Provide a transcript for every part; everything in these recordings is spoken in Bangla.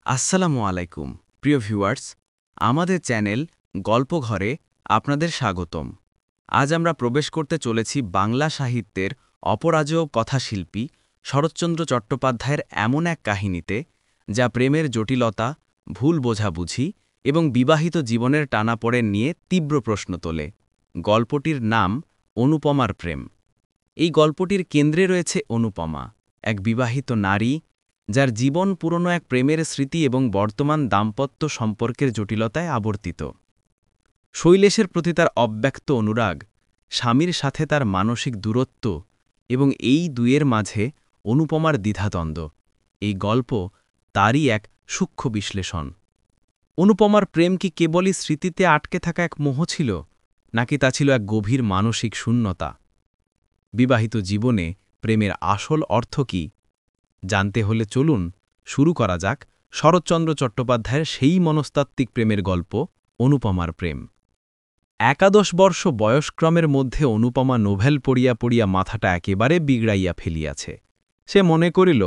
আসসালামু আলাইকুম প্রিয় ভিউয়ার্স, আমাদের চ্যানেল গল্পঘরে আপনাদের স্বাগতম। আজ আমরা প্রবেশ করতে চলেছি বাংলা সাহিত্যের অপরাজেয় কথাশিল্পী শরৎচন্দ্র চট্টোপাধ্যায়ের এমন এক কাহিনীতে, যা প্রেমের জটিলতা, ভুল বোঝাবুঝি এবং বিবাহিত জীবনের টানাপোড়েন নিয়ে তীব্র প্রশ্ন তোলে। গল্পটির নাম অনুপমার প্রেম। এই গল্পটির কেন্দ্রে রয়েছে অনুপমা, এক বিবাহিত নারী, যার জীবন পুরনো এক প্রেমের স্মৃতি এবং বর্তমান দাম্পত্য সম্পর্কের জটিলতায় আবর্তিত। শৈলেশের প্রতি তার অব্যক্ত অনুরাগ, স্বামীর সাথে তার মানসিক দূরত্ব এবং এই দুয়ের মাঝে অনুপমার দ্বিধাদ্বন্দ্ব, এই গল্প তারই এক সূক্ষ্ম বিশ্লেষণ। অনুপমার প্রেম কি কেবলই স্মৃতিতে আটকে থাকা এক মোহ ছিল, নাকি তা ছিল এক গভীর মানসিক শূন্যতা? বিবাহিত জীবনে প্রেমের আসল অর্থ কী জানতে হলে চলুন শুরু করা যাক শরৎচন্দ্র চট্টোপাধ্যায়ের সেই মনস্তাত্ত্বিক প্রেমের গল্প অনুপমার প্রেম। 11 বর্ষ বয়সক্রমের মধ্যে অনুপমা নোভেল পড়িয়া পড়িয়া মাথাটা একেবারে বিগড়াইয়া ফেলিয়াছে। সে মনে করিল,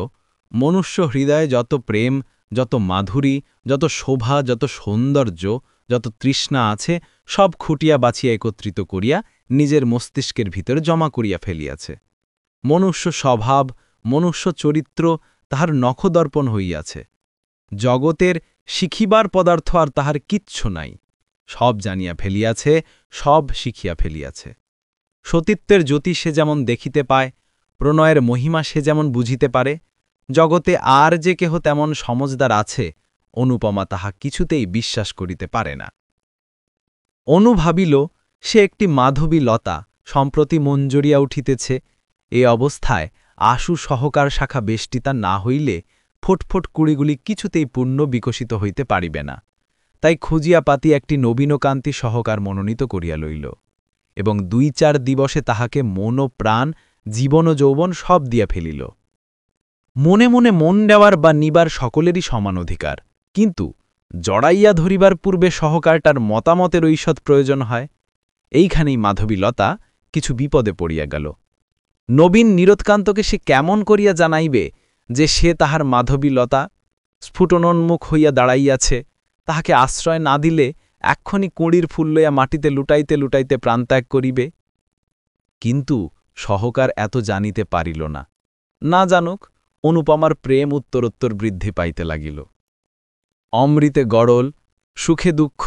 মনুষ্য হৃদয়ে যত প্রেম, যত মাধুরী, যত শোভা, যত সৌন্দর্য, যত তৃষ্ণা আছে, সব খুঁটিয়া বাছিয়া একত্রিত করিয়া নিজের মস্তিষ্কের ভিতর জমা করিয়া ফেলিয়াছে। মনুষ্য স্বভাব, মনুষ্য চরিত্র তাহার নখদর্পণ হইয়াছে। জগতের শিখিবার পদার্থ আর তাহার কিচ্ছু নাই। সব জানিয়া ফেলিয়াছে, সব শিখিয়া ফেলিয়াছে। সতীত্বের জ্যোতি সে যেমন দেখিতে পায়, প্রণয়ের মহিমা সে যেমন বুঝিতে পারে, জগতে আর যে কেহ তেমন সমজদার আছে, অনুপমা তাহা কিছুতেই বিশ্বাস করিতে পারে না। অনু ভাবিল, সে একটি মাধবী লতা, সম্প্রতি মঞ্জরিয়া উঠিতেছে। এ অবস্থায় আশু সহকার শাখা বেষ্টিতা না হইলে ফোটফোট কুড়িগুলি কিছুতেই পূর্ণ বিকশিত হইতে পারিবে না। তাই খুঁজিয়া পাতি একটি নবীনকান্তি সহকার মনোনীত করিয়া লইল এবং 2-4 দিবসে তাহাকে মন ও প্রাণ, জীবন ও যৌবন সব দিয়া ফেলিল। মনে মনে মন দেওয়ার বা নিবার সকলেরই সমান অধিকার, কিন্তু জড়াইয়া ধরিবার পূর্বে সহকারটার মতামতের ঐষৎ প্রয়োজন হয়। এইখানেই মাধবীলতা কিছু বিপদে পড়িয়া গেল। নবীন নীরোৎকান্তকে সে কেমন করিয়া জানাইবে যে সে তাহার মাধবীলতা? স্ফুটনোন্মুখ হইয়া দাঁড়াইয়াছে, তাহাকে আশ্রয় না দিলে এক্ষণি কুঁড়ির ফুল লইয়া মাটিতে লুটাইতে লুটাইতে প্রাণত্যাগ করিবে। কিন্তু সহকার এত জানিতে পারিল না। না জানুক, অনুপমার প্রেম উত্তরোত্তর বৃদ্ধি পাইতে লাগিল। অমৃতে গড়ল, সুখে দুঃখ,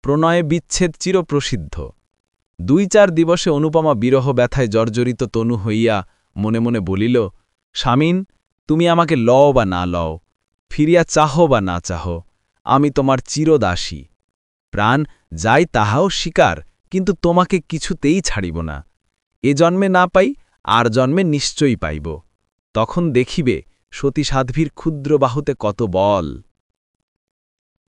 প্রণয়ে বিচ্ছেদ চিরপ্রসিদ্ধ। 2-4 দিবসে অনুপমা বিরহ ব্যথায় জর্জরিত তনু হইয়া মনে মনে বলিল, স্বামীন, তুমি আমাকে লও বা না লও, ফিরিয়া চাহ বা না চাহ, আমি তোমার চিরদাসী। প্রাণ যাই তাহাও স্বীকার, কিন্তু তোমাকে কিছুতেই ছাড়িব না। এ জন্মে না পাই, আর জন্মে নিশ্চয়ই পাইব। তখন দেখিবে সতী সাধ্বীর ক্ষুদ্র বাহুতে কত বল।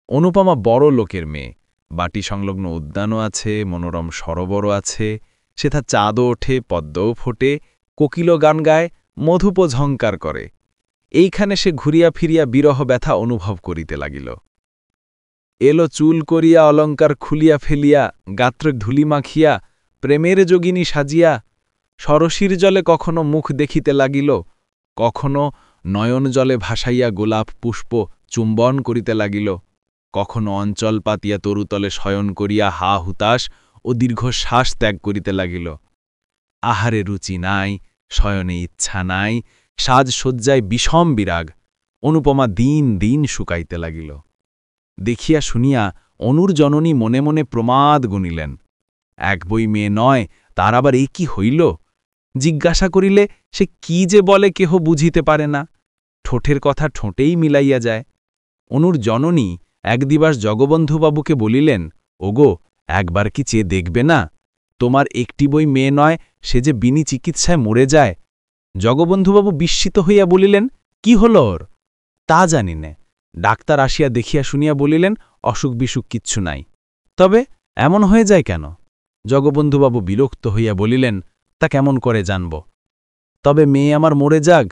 অনুপমা বড় লোকের মেয়ে, বাটি সংলগ্ন উদ্যানও আছে, মনোরম সরোবরও আছে, সেথা চাঁদও ওঠে, পদ্মও ফোটে, কোকিলও গান গায়, মধুপ ঝঙ্কার করে। এইখানে সে ঘুরিয়া ফিরিয়া বিরহ ব্যথা অনুভব করিতে লাগিল। এলো চুল করিয়া অলঙ্কার খুলিয়া ফেলিয়া, গাত্রে ধুলি মাখিয়া, প্রেমের যোগিনী সাজিয়া, সরসীর জলে কখনো মুখ দেখিতে লাগিল, কখনো নয়ন জলে ভাসাইয়া গোলাপ পুষ্প চুম্বন করিতে লাগিল, কখনো অঞ্চল পাতিয়া তরুতলে শয়ন করিয়া হা হুতাশ ও দীর্ঘশ্বাস ত্যাগ করিতে লাগিল। আহারে রুচি নাই, শয়নে ইচ্ছা নাই, সাজসজ্জায় বিষম বিরাগ। অনুপমা দিন দিন শুকাইতে লাগিল। দেখিয়া শুনিয়া অনুর জননী মনে মনে প্রমাদ গুনিলেন। এক বই মেয়ে নয়, তার আবার এই কি হইল? জিজ্ঞাসা করিলে সে কি যে বলে কেহ বুঝিতে পারে না। ঠোঁটের কথা ঠোঁটেই মিলাইয়া যায়। অনুর জননী এক দিবস জগবন্ধুবাবুকে বলিলেন, ওগো, একবার কি চেয়ে দেখবে না? তোমার একটি বই মেয়ে নয়, সে যে বিনি চিকিৎসায় মরে যায়। জগবন্ধুবাবু বিস্মিত হইয়া বলিলেন, কি হল ওর? তা জানি নে। ডাক্তার আসিয়া দেখিয়া শুনিয়া বলিলেন, অসুখ বিসুখ কিচ্ছু নাই। তবে এমন হয়ে যায় কেন? জগবন্ধুবাবু বিরক্ত হইয়া বলিলেন, তা কেমন করে জানব? তবে মেয়ে আমার মরে যাক,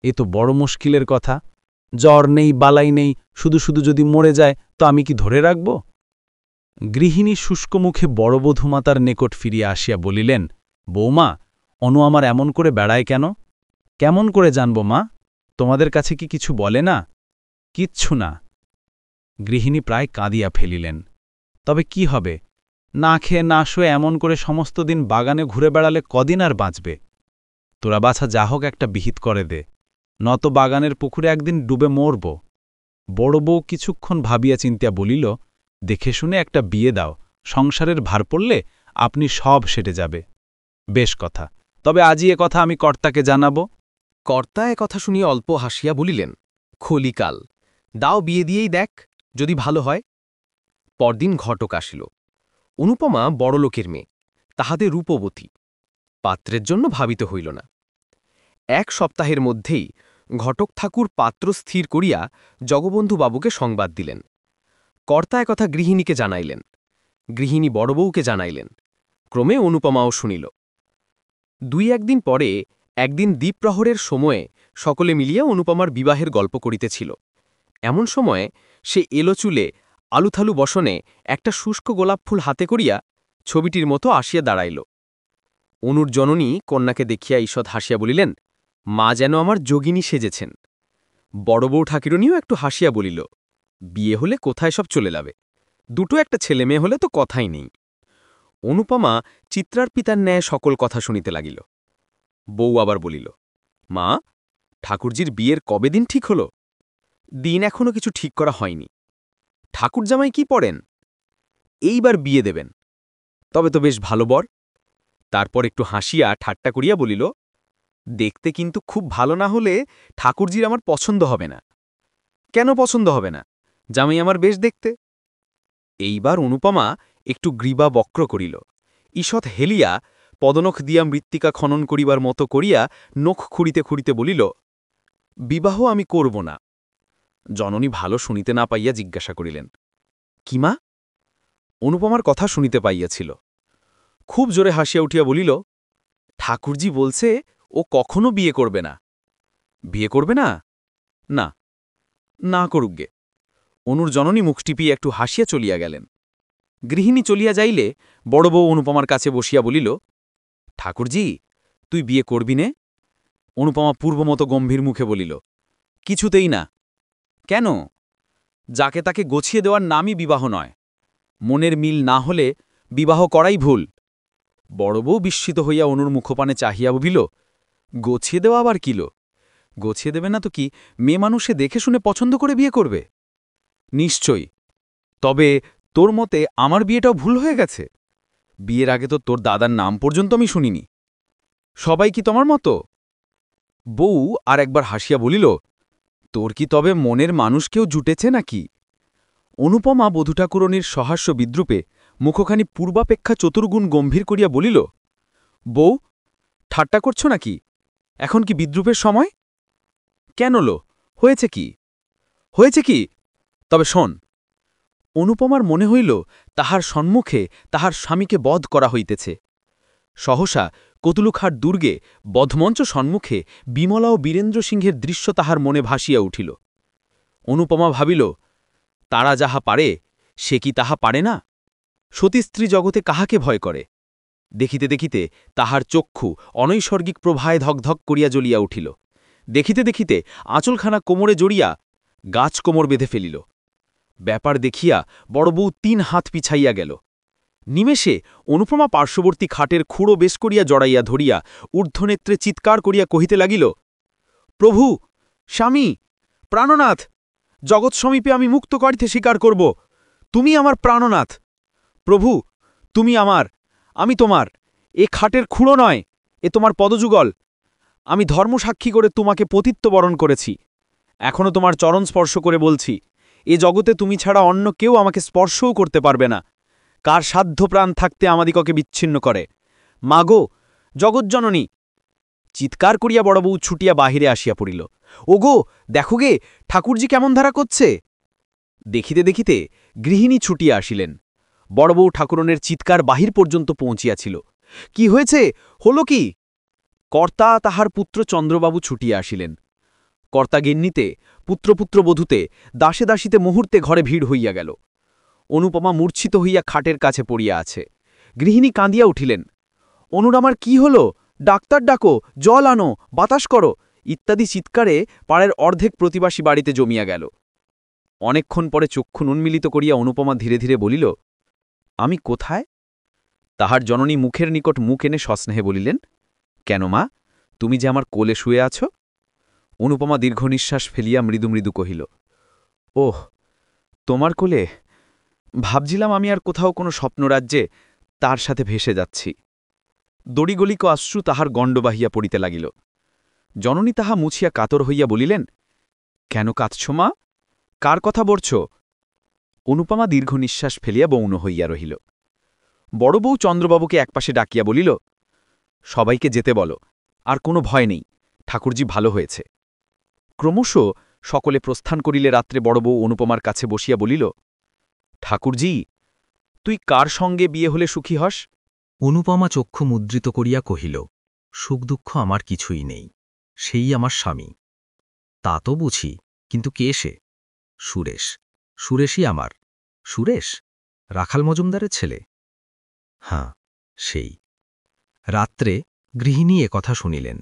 এ তো বড় মুশকিলের কথা। জ্বর নেই, বালাই নেই, শুধু শুধু যদি মরে যায় তো আমি কি ধরে রাখব? গৃহিণী শুষ্ক মুখে বড় বধূমাতার নিকট ফিরিয়া আসিয়া বলিলেন, বৌমা, অনু আমার এমন করে বেড়ায় কেন? কেমন করে জানব মা? তোমাদের কাছে কি কিছু বলে না? কিচ্ছু না। গৃহিণী প্রায় কাঁদিয়া ফেলিলেন। তবে কি হবে, না খেয়ে না শুয়ে এমন করে সমস্ত দিন বাগানে ঘুরে বেড়ালে কদিন আর বাঁচবে? তোরা বাছা যা হোক একটা বিহিত করে দে, নত বাগানের পুকুরে একদিন ডুবে মরব। বড় বউ কিছুক্ষণ ভাবিয়া চিন্তিয়া বলিল, দেখে শুনে একটা বিয়ে দাও, সংসারের ভার পড়লে আপনি সব সেটে যাবে। বেশ কথা, তবে আজই এ কথা আমি কর্তাকে জানাব। কর্তা এ কথা শুনিয়া অল্প হাসিয়া বলিলেন, খলিকাল, দাও বিয়ে দিয়েই দেখ, যদি ভালো হয়। পরদিন ঘটক আসিল। অনুপমা বড়লোকের মেয়ে, তাহাদের রূপবতী। পাত্রের জন্য ভাবিতে হইল না। 1 সপ্তাহের মধ্যেই ঘটক ঠাকুর পাত্র স্থির করিয়া জগবন্ধু বাবুকে সংবাদ দিলেন। কর্তা একথা গৃহিণীকে জানাইলেন, গৃহিণী বড়বউকে জানাইলেন, ক্রমে অনুপমাও শুনিল। 2-1 দিন পরে একদিন দ্বীপ্রহরের সময়ে সকলে মিলিয়া অনুপমার বিবাহের গল্প করিতেছিল। এমন সময়ে সে এলো চুলে আলুথালু বসনে একটা শুষ্ক গোলাপ ফুল হাতে করিয়া ছবিটির মতো আসিয়া দাঁড়াইল। অনুর জননী কন্যাকে দেখিয়া ঈষৎ হাসিয়া বলিলেন, মা যেন আমার যোগিনী সেজেছেন। বড় বউ ঠাকুরনীও একটু হাসিয়া বলিল, বিয়ে হলে কোথায় সব চলে যাবে, দুটো একটা ছেলে মেয়ে হলে তো কথাই নেই। অনুপমা চিত্রার পিতার ন্যায় সকল কথা শুনিতে লাগিল। বউ আবার বলিল, মা, ঠাকুরজির বিয়ের কবে দিন ঠিক হল? দিন এখনো কিছু ঠিক করা হয়নি। ঠাকুর জামাই কি পড়েন? এইবার বিয়ে দেবেন। তবে তো বেশ ভালো বর। তারপর একটু হাসিয়া ঠাট্টা করিয়া বলিল, দেখতে কিন্তু খুব ভালো না হলে ঠাকুরজির আমার পছন্দ হবে না। কেন পছন্দ হবে না? জামাই আমার বেশ দেখতে। এইবার অনুপমা একটু গ্রীবা বক্র করিল। ঈষৎ হেলিয়া পদনখ দিয়া মৃত্তিকা খনন করিবার মতো করিয়া নখ খুঁড়িতে খুঁড়িতে বলিল, বিবাহ আমি করব না। জননী ভালো শুনিতে না পাইয়া জিজ্ঞাসা করিলেন, কি মা? অনুপমার কথা শুনিতে পাইয়াছিল। খুব জোরে হাসিয়া উঠিয়া বলিল, ঠাকুরজি বলছে ও কখনো বিয়ে করবে না। বিয়ে করবে না? না, না করুকগে। অনুর জননী মুখ টিপিয়া একটু হাসিয়া চলিয়া গেলেন। গৃহিণী চলিয়া যাইলে বড় বউ অনুপমার কাছে বসিয়া বলিল, ঠাকুরজি, তুই বিয়ে করবি নে? অনুপমা পূর্বমতো গম্ভীর মুখে বলিল, কিছুতেই না। কেন? যাকে তাকে গছিয়ে দেওয়ার নামই বিবাহ নয়। মনের মিল না হলে বিবাহ করাই ভুল। বড় বউ বিস্মিত হইয়া অনুর মুখপানে চাহিয়া বলিল, গছিয়ে দেওয়া আবার কিল? গছিয়ে দেবে না তো কি, মেয়ে মানুষে দেখে শুনে পছন্দ করে বিয়ে করবে? নিশ্চয়ই। তবে তোর মতে আমার বিয়েটাও ভুল হয়ে গেছে? বিয়ের আগে তো তোর দাদার নাম পর্যন্ত আমি শুনিনি। সবাই কি তোমার মতো? বউ আর একবার হাসিয়া বলিল, তোর কি তবে মনের মানুষ কেউ জুটেছে নাকি? অনুপমা বধূঠাকুরণীর সহাস্য বিদ্রুপে মুখখানি পূর্বাপেক্ষা চতুর্গুণ গম্ভীর করিয়া বলিল, বউ, ঠাট্টা করছ নাকি? এখন কি বিদ্রুপের সময়? কেন লো, হয়েছে কি? হয়েছে কি? তবে শোন। অনুপমার মনে হইল তাহার সম্মুখে তাহার স্বামীকে বধ করা হইতেছে। সহসা কতুলুখার দুর্গে বধমঞ্চ সম্মুখে বিমলা ও বীরেন্দ্র সিংহের দৃশ্য তাহার মনে ভাসিয়া উঠিল। অনুপমা ভাবিল, তারা যাহা পারে সে কি তাহা পারে না? সতীস্ত্রী জগতে কাহাকে ভয় করে? দেখিতে দেখিতে তাহার চক্ষু অনৈসর্গিক প্রভায় ধকধক করিয়া জ্বলিয়া উঠিল। দেখিতে দেখিতে আঁচলখানা কোমরে জড়িয়া গাছ কোমর বেঁধে ফেলিল। ব্যাপার দেখিয়া বড় বউ 3 হাত পিছাইয়া গেল। নিমেষে অনুপমা পার্শ্ববর্তী খাটের খুঁড়ো বেশ করিয়া জড়াইয়া ধরিয়া ঊর্ধ্বনেত্রে চিৎকার করিয়া কহিতে লাগিল, প্রভু, স্বামী, প্রাণনাথ, জগৎ সমীপে আমি মুক্ত করিতে স্বীকার করব, তুমি আমার প্রাণনাথ। প্রভু, তুমি আমার, আমি তোমার। এ খাটের খুঁড়ো নয়, এ তোমার পদযুগল। আমি ধর্মসাক্ষী করে তোমাকে পতিত্ব বরণ করেছি। এখনো তোমার চরণ স্পর্শ করে বলছি, এ জগতে তুমি ছাড়া অন্য কেউ আমাকে স্পর্শও করতে পারবে না। কার সাধ্য প্রাণ থাকতে আমাদিগকে বিচ্ছিন্ন করে? মাগো, জগজ্জননী! চিৎকার করিয়া বড়বউ ছুটিয়া বাহিরে আসিয়া পড়িল। ওগো, দেখো গে, ঠাকুরজি কেমন ধারা করছে! দেখিতে দেখিতে গৃহিণী ছুটিয়া আসিলেন। বড়বউ ঠাকুরনের চিৎকার বাহির পর্যন্ত পৌঁছিয়াছিল। কি হয়েছে, হল কি? কর্তা তাহার পুত্র চন্দ্রবাবু ছুটিয়া আসিলেন। কর্তা গিন্নিতে, পুত্রপুত্র বধূতে, দাসে দাসীতে মুহূর্তে ঘরে ভিড় হইয়া গেল। অনুপমা মূর্ছিত হইয়া খাটের কাছে পড়িয়া আছে। গৃহিণী কাঁদিয়া উঠিলেন, অনুর আমার কি হল? ডাক্তার ডাকো, জল আনো, বাতাস করো ইত্যাদি চিৎকারে পাড়ের অর্ধেক প্রতিবাসী বাড়িতে জমিয়া গেল। অনেকক্ষণ পরে চক্ষু উন্মিলিত করিয়া অনুপমা ধীরে ধীরে বলিল, আমি কোথায়? তাহার জননী মুখের নিকট মুখ এনে সস্নেহে বলিলেন, কেন মা, তুমি যে আমার কোলে শুয়ে আছো? অনুপমা দীর্ঘ নিঃশ্বাস ফেলিয়া মৃদু মৃদু কহিল, ওহ, তোমার কোলে? ভাবছিলাম আমি আর কোথাও কোনো স্বপ্নরাজ্যে তার সাথে ভেসে যাচ্ছি। দড়িগলিক অশ্রু তাহার গণ্ড বাহিয়া পড়িতে লাগিল। জননী তাহা মুছিয়া কাতর হইয়া বলিলেন, কেন কাঁদছ মা? কার কথা বলছ? অনুপমা দীর্ঘ নিঃশ্বাস ফেলিয়া বৌন হইয়া রহিল। বড় বউ চন্দ্রবাবুকে একপাশে ডাকিয়া বলিল, সবাইকে যেতে বলো, আর কোনো ভয় নেই, ঠাকুরজি ভালো হয়েছে। ক্রমশ সকলে প্রস্থান করিলে রাত্রে বড় বউ অনুপমার কাছে বসিয়া বলিল, ঠাকুরজি, তুই কার সঙ্গে বিয়ে হলে সুখী হস? অনুপমা চক্ষু মুদ্রিত করিয়া কহিল, সুখ দুঃখ আমার কিছুই নেই, সেই আমার স্বামী। তা তো বুঝি, কিন্তু কে সে? সুরেশ। সুরেশই আমার। সুরেশ? রাখাল মজুমদারের ছেলে? হাঁ, সেই। রাত্রে গৃহিণী কথা শুনিলেন।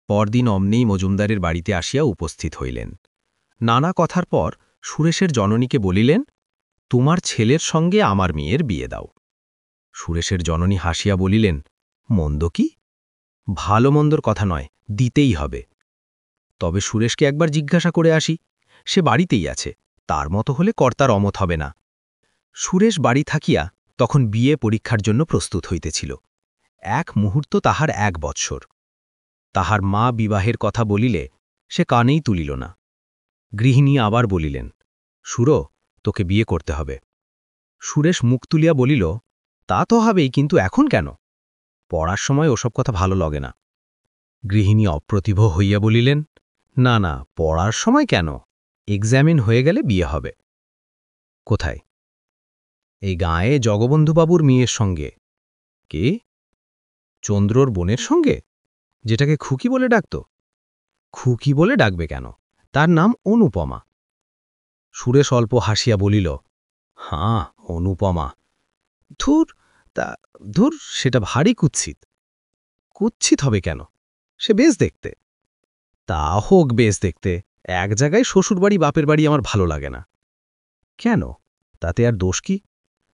পরদিন অমনেই মজুমদারের বাড়িতে আসিয়া উপস্থিত হইলেন। নানা কথার পর সুরেশের জননীকে বলিলেন, তোমার ছেলের সঙ্গে আমার মেয়ের বিয়ে দাও। সুরেশের জননী হাসিয়া বলিলেন, মন্দ কি? ভালো মন্দর কথা নয়, দিতেই হবে। তবে সুরেশকে একবার জিজ্ঞাসা করে আসি, সে বাড়িতেই আছে, তার মতো হলে কর্তার অমত হবে না। সুরেশ বাড়ি থাকিয়া তখন বিয়ে পরীক্ষার জন্য প্রস্তুত হইতেছিল। এক মুহূর্ত তাহার 1 বৎসর। তাহার মা বিবাহের কথা বলিলে সে কানেই তুলিল না। গৃহিণী আবার বলিলেন, সুরো, তোকে বিয়ে করতে হবে। সুরেশ মুখ তুলিয়া বলিল, তা তো হবেই, কিন্তু এখন কেন? পড়ার সময় ওসব কথা ভালো লাগে না। গৃহিণী অপ্রতিভ হইয়া বলিলেন, না না, পড়ার সময় কেন? এক্সামিন হয়ে গেলে বিয়ে হবে। কোথায়? এই গাঁয়ে জগবন্ধুবাবুর মেয়ের সঙ্গে। কে? চন্দ্রর বোনের সঙ্গে, যেটাকে খুকি বলে ডাকত? খুকি বলে ডাকবে কেন? তার নাম অনুপমা। সুরেশ অল্প হাসিয়া বলিল, হাঁ, অনুপমা। ধুর, সেটা ভারী কুৎসিত। কুৎসিত হবে কেন? সে বেশ দেখতে। তা হোক বেশ দেখতে, এক জায়গায় শ্বশুরবাড়ি বাপের বাড়ি আমার ভালো লাগে না। কেন? তাতে আর দোষ কি?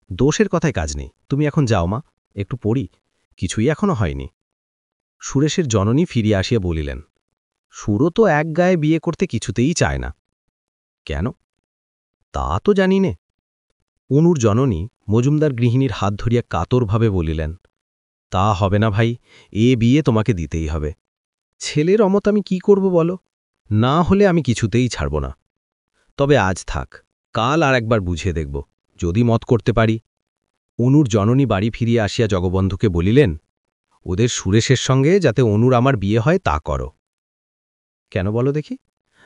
দোষের কথায় কাজ নেই, তুমি এখন যাও মা, একটু পড়ি, কিছুই এখনো হয়নি। সুরেশের জননী ফিরিয়া আসিয়া বলিলেন, সুরো তো এক গায়ে বিয়ে করতে কিছুতেই চায় না। কেন? তা তো জানি নে। অনুর জননী মজুমদার গৃহিণীর হাত ধরিয়া কাতরভাবে বলিলেন, তা হবে না ভাই, এ বিয়ে তোমাকে দিতেই হবে। ছেলের অমত আমি কি করব বলো? না হলে আমি কিছুতেই ছাড়ব না। তবে আজ থাক, কাল আর একবার বুঝিয়ে দেখব, যদি মত করতে পারি। অনুর জননী বাড়ি ফিরিয়া আসিয়া জগবন্ধুকে বলিলেন, ওদের সুরেশের সঙ্গে যাতে অনুর আমার বিয়ে হয় তা করো। কেন বলো দেখি?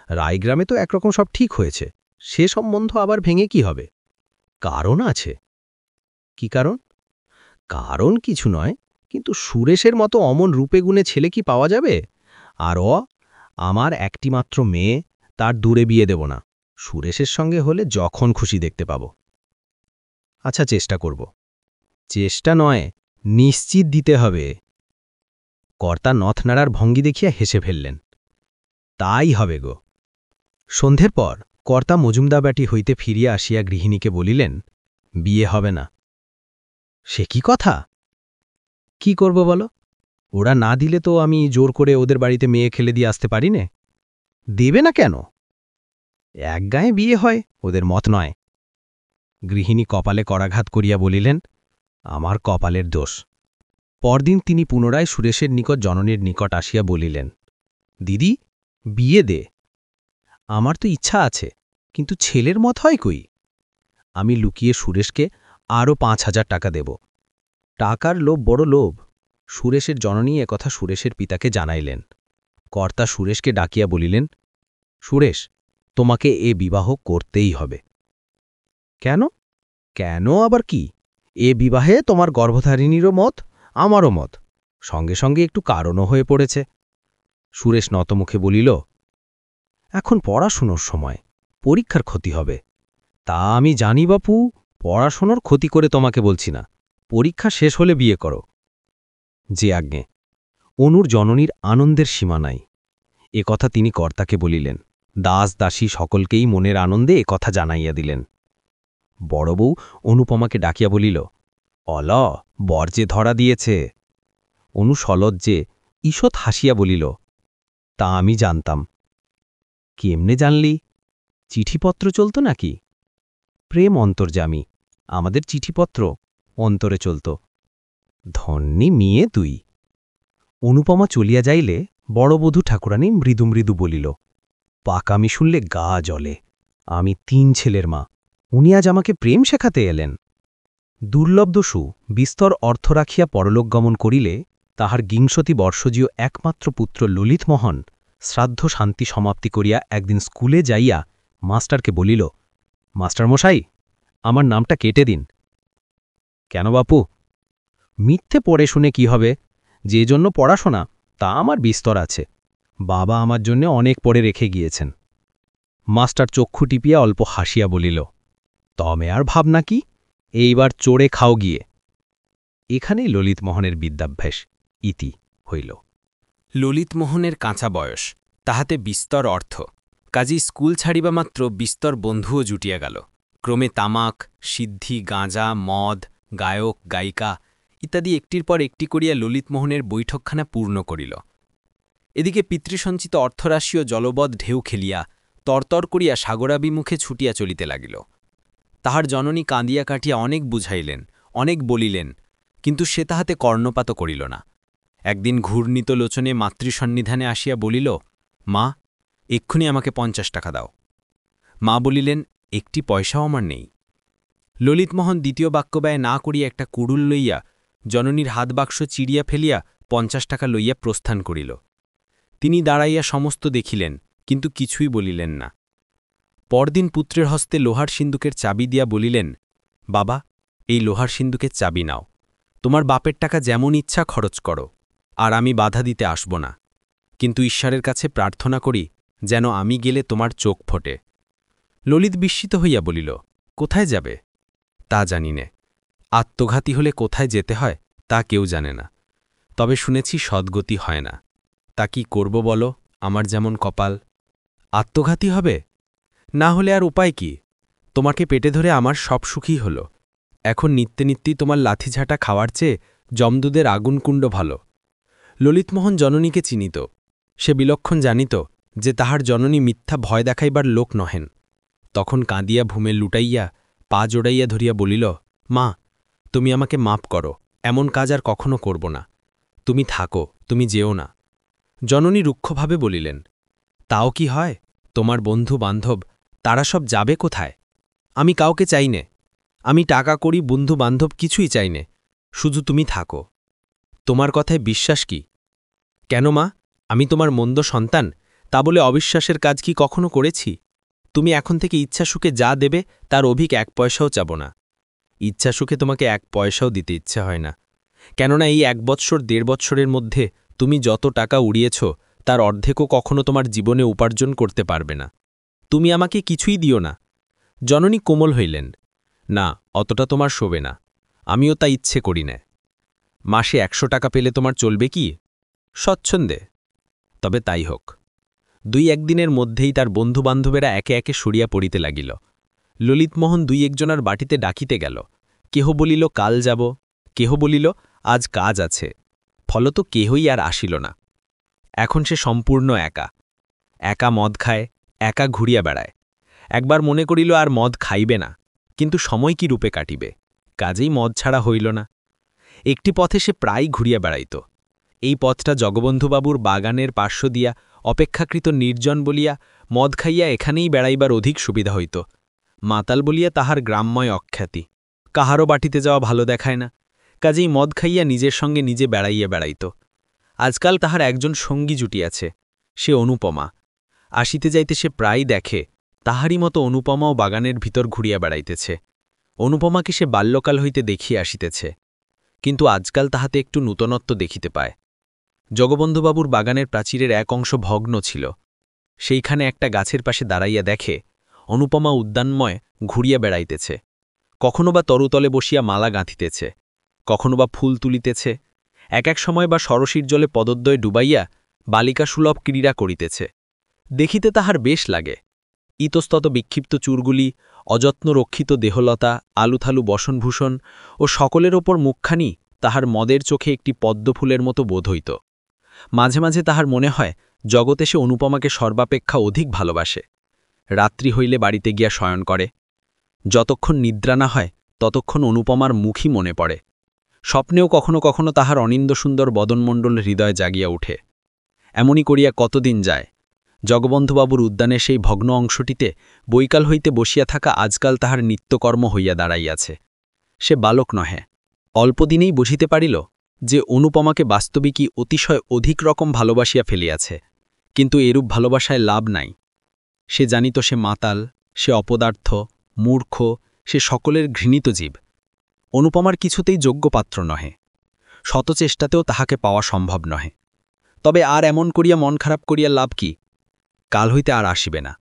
রায়গ্রামে তো একরকম সব ঠিক হয়েছে, সে সম্বন্ধ আবার ভেঙে কি হবে? কারণ আছে। কি কারণ? কারণ কিছু নয়, কিন্তু সুরেশের মতো অমন রূপে গুণে ছেলে কি পাওয়া যাবে? আর আমার একটিমাত্র মেয়ে, তার দূরে বিয়ে দেব না। সুরেশের সঙ্গে হলে যখন খুশি দেখতে পাব। আচ্ছা, চেষ্টা করব। চেষ্টা নয়, নিশ্চিত দিতে হবে। কর্তা নথ নাড়ার ভঙ্গি দেখিয়া হেসে ফেললেন। তাই হবে গো। সন্ধ্যের পর কর্তা মজুমদাবাটি হইতে ফিরিয়া আসিয়া গৃহিণীকে বলিলেন, বিয়ে হবে না। সে কি কথা? কি করব বলো? ওরা না দিলে তো আমি জোর করে ওদের বাড়িতে মেয়ে খেলে দিয়ে আসতে পারি নে। দেবে না কেন? এক গায়ে বিয়ে হয়, ওদের মত নয়। গৃহিণী কপালে করাঘাত করিয়া বলিলেন, আমার কপালের দোষ। পরদিন তিনি পুনরায় সুরেশের নিকট জননীর নিকট আসিয়া বলিলেন, দিদি, বিয়ে দে। আমার তো ইচ্ছা আছে, কিন্তু ছেলের মত হয় কই? আমি লুকিয়ে সুরেশকে আরও 5,000 টাকা দেব। টাকার লোভ বড় লোভ। সুরেশের জননী একথা সুরেশের পিতাকে জানাইলেন। কর্তা সুরেশকে ডাকিয়া বলিলেন, সুরেশ, তোমাকে এ বিবাহ করতেই হবে। কেন? কেন আবার কি? এ বিবাহে তোমার গর্ভধারিণীরও মত, আমারও মত, সঙ্গে সঙ্গে একটু কারণও হয়ে পড়েছে। সুরেশ নতমুখে বলিল, এখন পড়াশুনোর সময়, পরীক্ষার ক্ষতি হবে। তা আমি জানি বাপু, পড়াশোনার ক্ষতি করে তোমাকে বলছি না, পরীক্ষা শেষ হলে বিয়ে করো। যে আজ্ঞে। অনুর জননীর আনন্দের সীমা নাই। কথা তিনি কর্তাকে বলিলেন, দাস দাসী সকলকেই মনের আনন্দে কথা জানাইয়া দিলেন। বড় বউ অনুপমাকে ডাকিয়া বলিল, অল, বর যে ধরা দিয়েছে। অনু সলজ্জে ঈষৎ হাসিয়া বলিল, তা আমি জানতাম। কেমনে জানলি? চিঠিপত্র চলত নাকি? প্রেম অন্তর্যামী, আমাদের চিঠিপত্র অন্তরে চলত। ধন্যী মেয়ে তুই। অনুপমা চলিয়া যাইলে বড়বধূ ঠাকুরানী মৃদু মৃদু বলিল, পাকামি শুনলে গা জ্বলে। আমি 3 ছেলের মা, উনি আজ আমাকে প্রেম শেখাতে এলেন। দুর্লভ দস্যু বিস্তর অর্থ রাখিয়া পরলোক গমন করিলে তাহার ৬০ বর্ষজীয় একমাত্র পুত্র ললিতমোহন শ্রাদ্ধ শান্তি সমাপ্তি করিয়া একদিন স্কুলে যাইয়া মাস্টারকে বলিল, মাস্টারমশাই, আমার নামটা কেটে দিন। কেন বাপু? মিথ্যে পড়ে শুনে কি হবে? যে জন্য পড়াশোনা তা আমার বিস্তর আছে। বাবা আমার জন্য অনেক পড়ে রেখে গিয়েছেন। মাস্টার চক্ষু টিপিয়া অল্প হাসিয়া বলিল, তমে আর ভাবনা কি, এইবার চড়ে খাও গিয়ে। এখানেই ললিতমোহনের বিদ্যাভ্যাস ইতি হইল। ললিতমোহনের কাঁচা বয়স, তাহাতে বিস্তর অর্থ, কাজী স্কুল ছাড়িবা মাত্র বিস্তর বন্ধুও জুটিয়া গেল। ক্রমে তামাক, সিদ্ধি, গাঁজা, মদ, গায়ক, গায়িকা ইত্যাদি একটির পর একটি করিয়া ললিতমোহনের বৈঠকখানা পূর্ণ করিল। এদিকে পিতৃসঞ্চিত অর্থরাশিও জলবৎ ঢেউ খেলিয়া তরতর করিয়া সাগরাভিমুখে ছুটিয়া চলিতে লাগিল। তাহার জননী কাঁদিয়া কাটিয়া অনেক বুঝাইলেন, অনেক বলিলেন, কিন্তু সে তাহাতে কর্ণপাত করিল না। একদিন ঘূর্ণিত লোচনে মাতৃসন্নিধানে আসিয়া বলিল, মা, এক্ষুনি আমাকে ৫০ টাকা দাও। মা বলিলেন, একটি পয়সাও আমার নেই। ললিতমোহন দ্বিতীয় বাক্যব্যয় না করিয়া একটা কুড়ুল লইয়া জননীর হাত বাক্স চিড়িয়া ফেলিয়া ৫০ টাকা লইয়া প্রস্থান করিল। তিনি দাঁড়াইয়া সমস্ত দেখিলেন, কিন্তু কিছুই বলিলেন না। পরদিন পুত্রের হস্তে লোহার সিন্দুকের চাবি দিয়া বলিলেন, বাবা, এই লোহার সিন্দুকের চাবি নাও, তোমার বাপের টাকা যেমন ইচ্ছা খরচ করো, আর আমি বাধা দিতে আসব না, কিন্তু ঈশ্বরের কাছে প্রার্থনা করি যেন আমি গেলে তোমার চোখ ফোটে। ললিত বিস্মিত হইয়া বলিল, কোথায় যাবে? তা জানি নে। আত্মঘাতী হলে কোথায় যেতে হয় তা কেউ জানে না, তবে শুনেছি সদ্গতি হয় না। তা কি করব বলো, আমার যেমন কপাল। আত্মঘাতী হবে? না হলে আর উপায় কি? তোমাকে পেটে ধরে আমার সব সুখী হল। এখন নিত্যে নিত্যেই তোমার লাথিঝাঁটা খাওয়ার চেয়ে জমদুদের আগুনকুণ্ড ভালো। ললিতমোহন জননীকে চিনিত। সে বিলক্ষণ জানিত যে তাহার জননী মিথ্যা ভয় দেখাইবার লোক নহেন। তখন কাঁদিয়া ভূমে লুটাইয়া পা জোড়াইয়া ধরিয়া বলিল, মা, তুমি আমাকে মাপ করো, এমন কাজ আর কখনো করব না। তুমি থাকো, তুমি যেও না। জননী রুক্ষভাবে বলিলেন, তাও কি হয়? তোমার বন্ধু বান্ধব তারা সব যাবে কোথায়? আমি কাউকে চাই নে, আমি টাকা করি, বন্ধু বান্ধব কিছুই চাই নে, শুধু তুমি থাকো। তোমার কথায় বিশ্বাস কি? কেন মা, আমি তোমার মন্দ সন্তান, তা বলে অবিশ্বাসের কাজ কি কখনো করেছি? তুমি এখন থেকে ইচ্ছাসুখে যা দেবে তার অধিক 1 পয়সাও চাব না। ইচ্ছাসুখে তোমাকে 1 পয়সাও দিতে ইচ্ছে হয় না, কেননা এই 1 বৎসর 1.5 বৎসরের মধ্যে তুমি যত টাকা উড়িয়েছ তার অর্ধেকও কখনো তোমার জীবনে উপার্জন করতে পারবে না। তুমি আমাকে কিছুই দিও না। জননী কোমল হইলেন, না, অতটা তোমার শোবে না, আমিও তা ইচ্ছে করি না। মাসে 100 টাকা পেলে তোমার চলবে কি? স্বচ্ছন্দে। তবে তাই হোক। 2-1 দিনের মধ্যেই তার বন্ধুবান্ধবেরা একে একে সরিয়া পড়িতে লাগিল। ললিতমোহন 2-1 জনার বাটিতে ডাকিতে গেল। কেহ বলিল কাল যাব, কেহ বলিল আজ কাজ আছে, ফলত কেহই আর আসিল না। এখন সে সম্পূর্ণ একা। একা মদ খায়, একা ঘুরিয়া বেড়ায়। একবার মনে করিল আর মদ খাইবে না, কিন্তু সময় কি রূপে কাটিবে, কাজেই মদ ছাড়া হইল না। একটি পথে সে প্রায় ঘুরিয়া বেড়াইত। এই পথটা জগবন্ধুবাবুর বাগানের পার্শ্ব দিয়া অপেক্ষাকৃত নির্জন বলিয়া মদ খাইয়া এখানেই বেড়াইবার অধিক সুবিধা হইত। মাতাল বলিয়া তাহার গ্রামময় অখ্যাতি, কাহারও বাটিতে যাওয়া ভালো দেখায় না, কাজেই মদ খাইয়া নিজের সঙ্গে নিজে বেড়াইয়া বেড়াইত। আজকাল তাহার একজন সঙ্গী জুটিয়াছে, সে অনুপমা। আসিতে যাইতে সে প্রায় দেখে তাহারই মতো অনুপমাও বাগানের ভিতর ঘুরিয়া বেড়াইতেছে। অনুপমাকে সে বাল্যকাল হইতে দেখিয়া আসিতেছে, কিন্তু আজকাল তাহাতে একটু নূতনত্ব দেখিতে পায়। জগবন্ধুবাবুর বাগানের প্রাচীরের এক অংশ ভগ্ন ছিল। সেইখানে একটা গাছের পাশে দাঁড়াইয়া দেখে অনুপমা উদ্যানময় ঘুরিয়া বেড়াইতেছে। কখনো বা তরুতলে বসিয়া মালা গাঁথিতেছে, কখনো বা ফুল তুলিতেছে, এক এক সময় বা সরসীর জলে পদদ্বয় ডুবাইয়া বালিকাসুলভ ক্রীড়া করিতেছে। দেখিতে তাহার বেশ লাগে। ইতস্তত বিক্ষিপ্ত চুরগুলি, অযত্ন রক্ষিত দেহলতা, আলুথালু বসনভূষণ ও সকলের ওপর মুখখানি তাহার মদের চোখে একটি পদ্মফুলের মতো বোধ হইত। মাঝে মাঝে তাহার মনে হয় জগতে সে অনুপমাকে সর্বাপেক্ষা অধিক ভালোবাসে। রাত্রি হইলে বাড়িতে গিয়া শয়ন করে। যতক্ষণ নিদ্রা না হয় ততক্ষণ অনুপমার মুখই মনে পড়ে। স্বপ্নেও কখনো কখনো তাহার অনিন্দসুন্দর বদনমণ্ডল হৃদয়ে জাগিয়া উঠে। এমনই করিয়া কতদিন যায়। জগবন্ধুবাবুর উদ্যানের সেই ভগ্ন অংশটিতে বৈকাল হইতে বসিয়া থাকা আজকাল তাহার নিত্যকর্ম হইয়া দাঁড়াইয়াছে। সে বালক নহে। অল্পদিনেই বুঝিতে পারিল যে অনুপমাকে বাস্তবিকই অতিশয় অধিক রকম ভালোবাসিয়া ফেলিয়াছে, কিন্তু এরূপ ভালোবাসায় লাভ নাই। সে জানিত সে মাতাল, সে অপদার্থ, মূর্খ, সে সকলের ঘৃণিত জীব। অনুপমার কিছুতেই যোগ্য পাত্র নহে। শত চেষ্টাতেও তাহাকে পাওয়া সম্ভব নহে। তবে আর এমন করিয়া মন খারাপ করিয়া লাভ কি? কাল হইতে আর আসিবে না।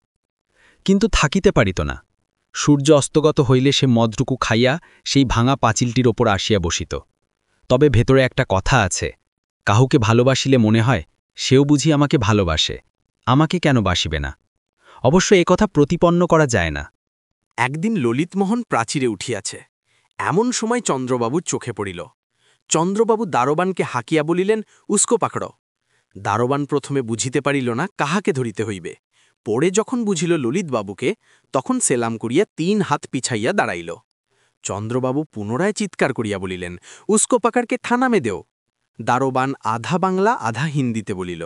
কিন্তু থাকিতে পারিত না। সূর্য অস্তগত হইলে সে মদটুকু খাইয়া সেই ভাঙা পাঁচিলটির ওপর আসিয়া বসিত। তবে ভেতরে একটা কথা আছে, কাহুকে ভালোবাসিলে মনে হয় সেও বুঝি আমাকে ভালোবাসে, আমাকে কেন বাসিবে না? অবশ্য কথা প্রতিপন্ন করা যায় না। একদিন ললিতমোহন প্রাচীরে উঠিয়াছে। এমন সময় চন্দ্রবাবুর চোখে পড়িল। চন্দ্রবাবু দারোবানকে হাকিয়া বলিলেন, উস্কো পাকড়। দারোবান প্রথমে বুঝিতে পারিল না কাহাকে ধরিতে হইবে। পরে যখন বুঝিল ললিতবাবুকে, তখন সেলাম করিয়া ৩ হাত পিছাইয়া দাঁড়াইল। চন্দ্রবাবু পুনরায় চিৎকার করিয়া বলিলেন, উস্কো পাকড়কে থানা মে দেও। দারোবান আধা বাংলা আধা হিন্দিতে বলিল,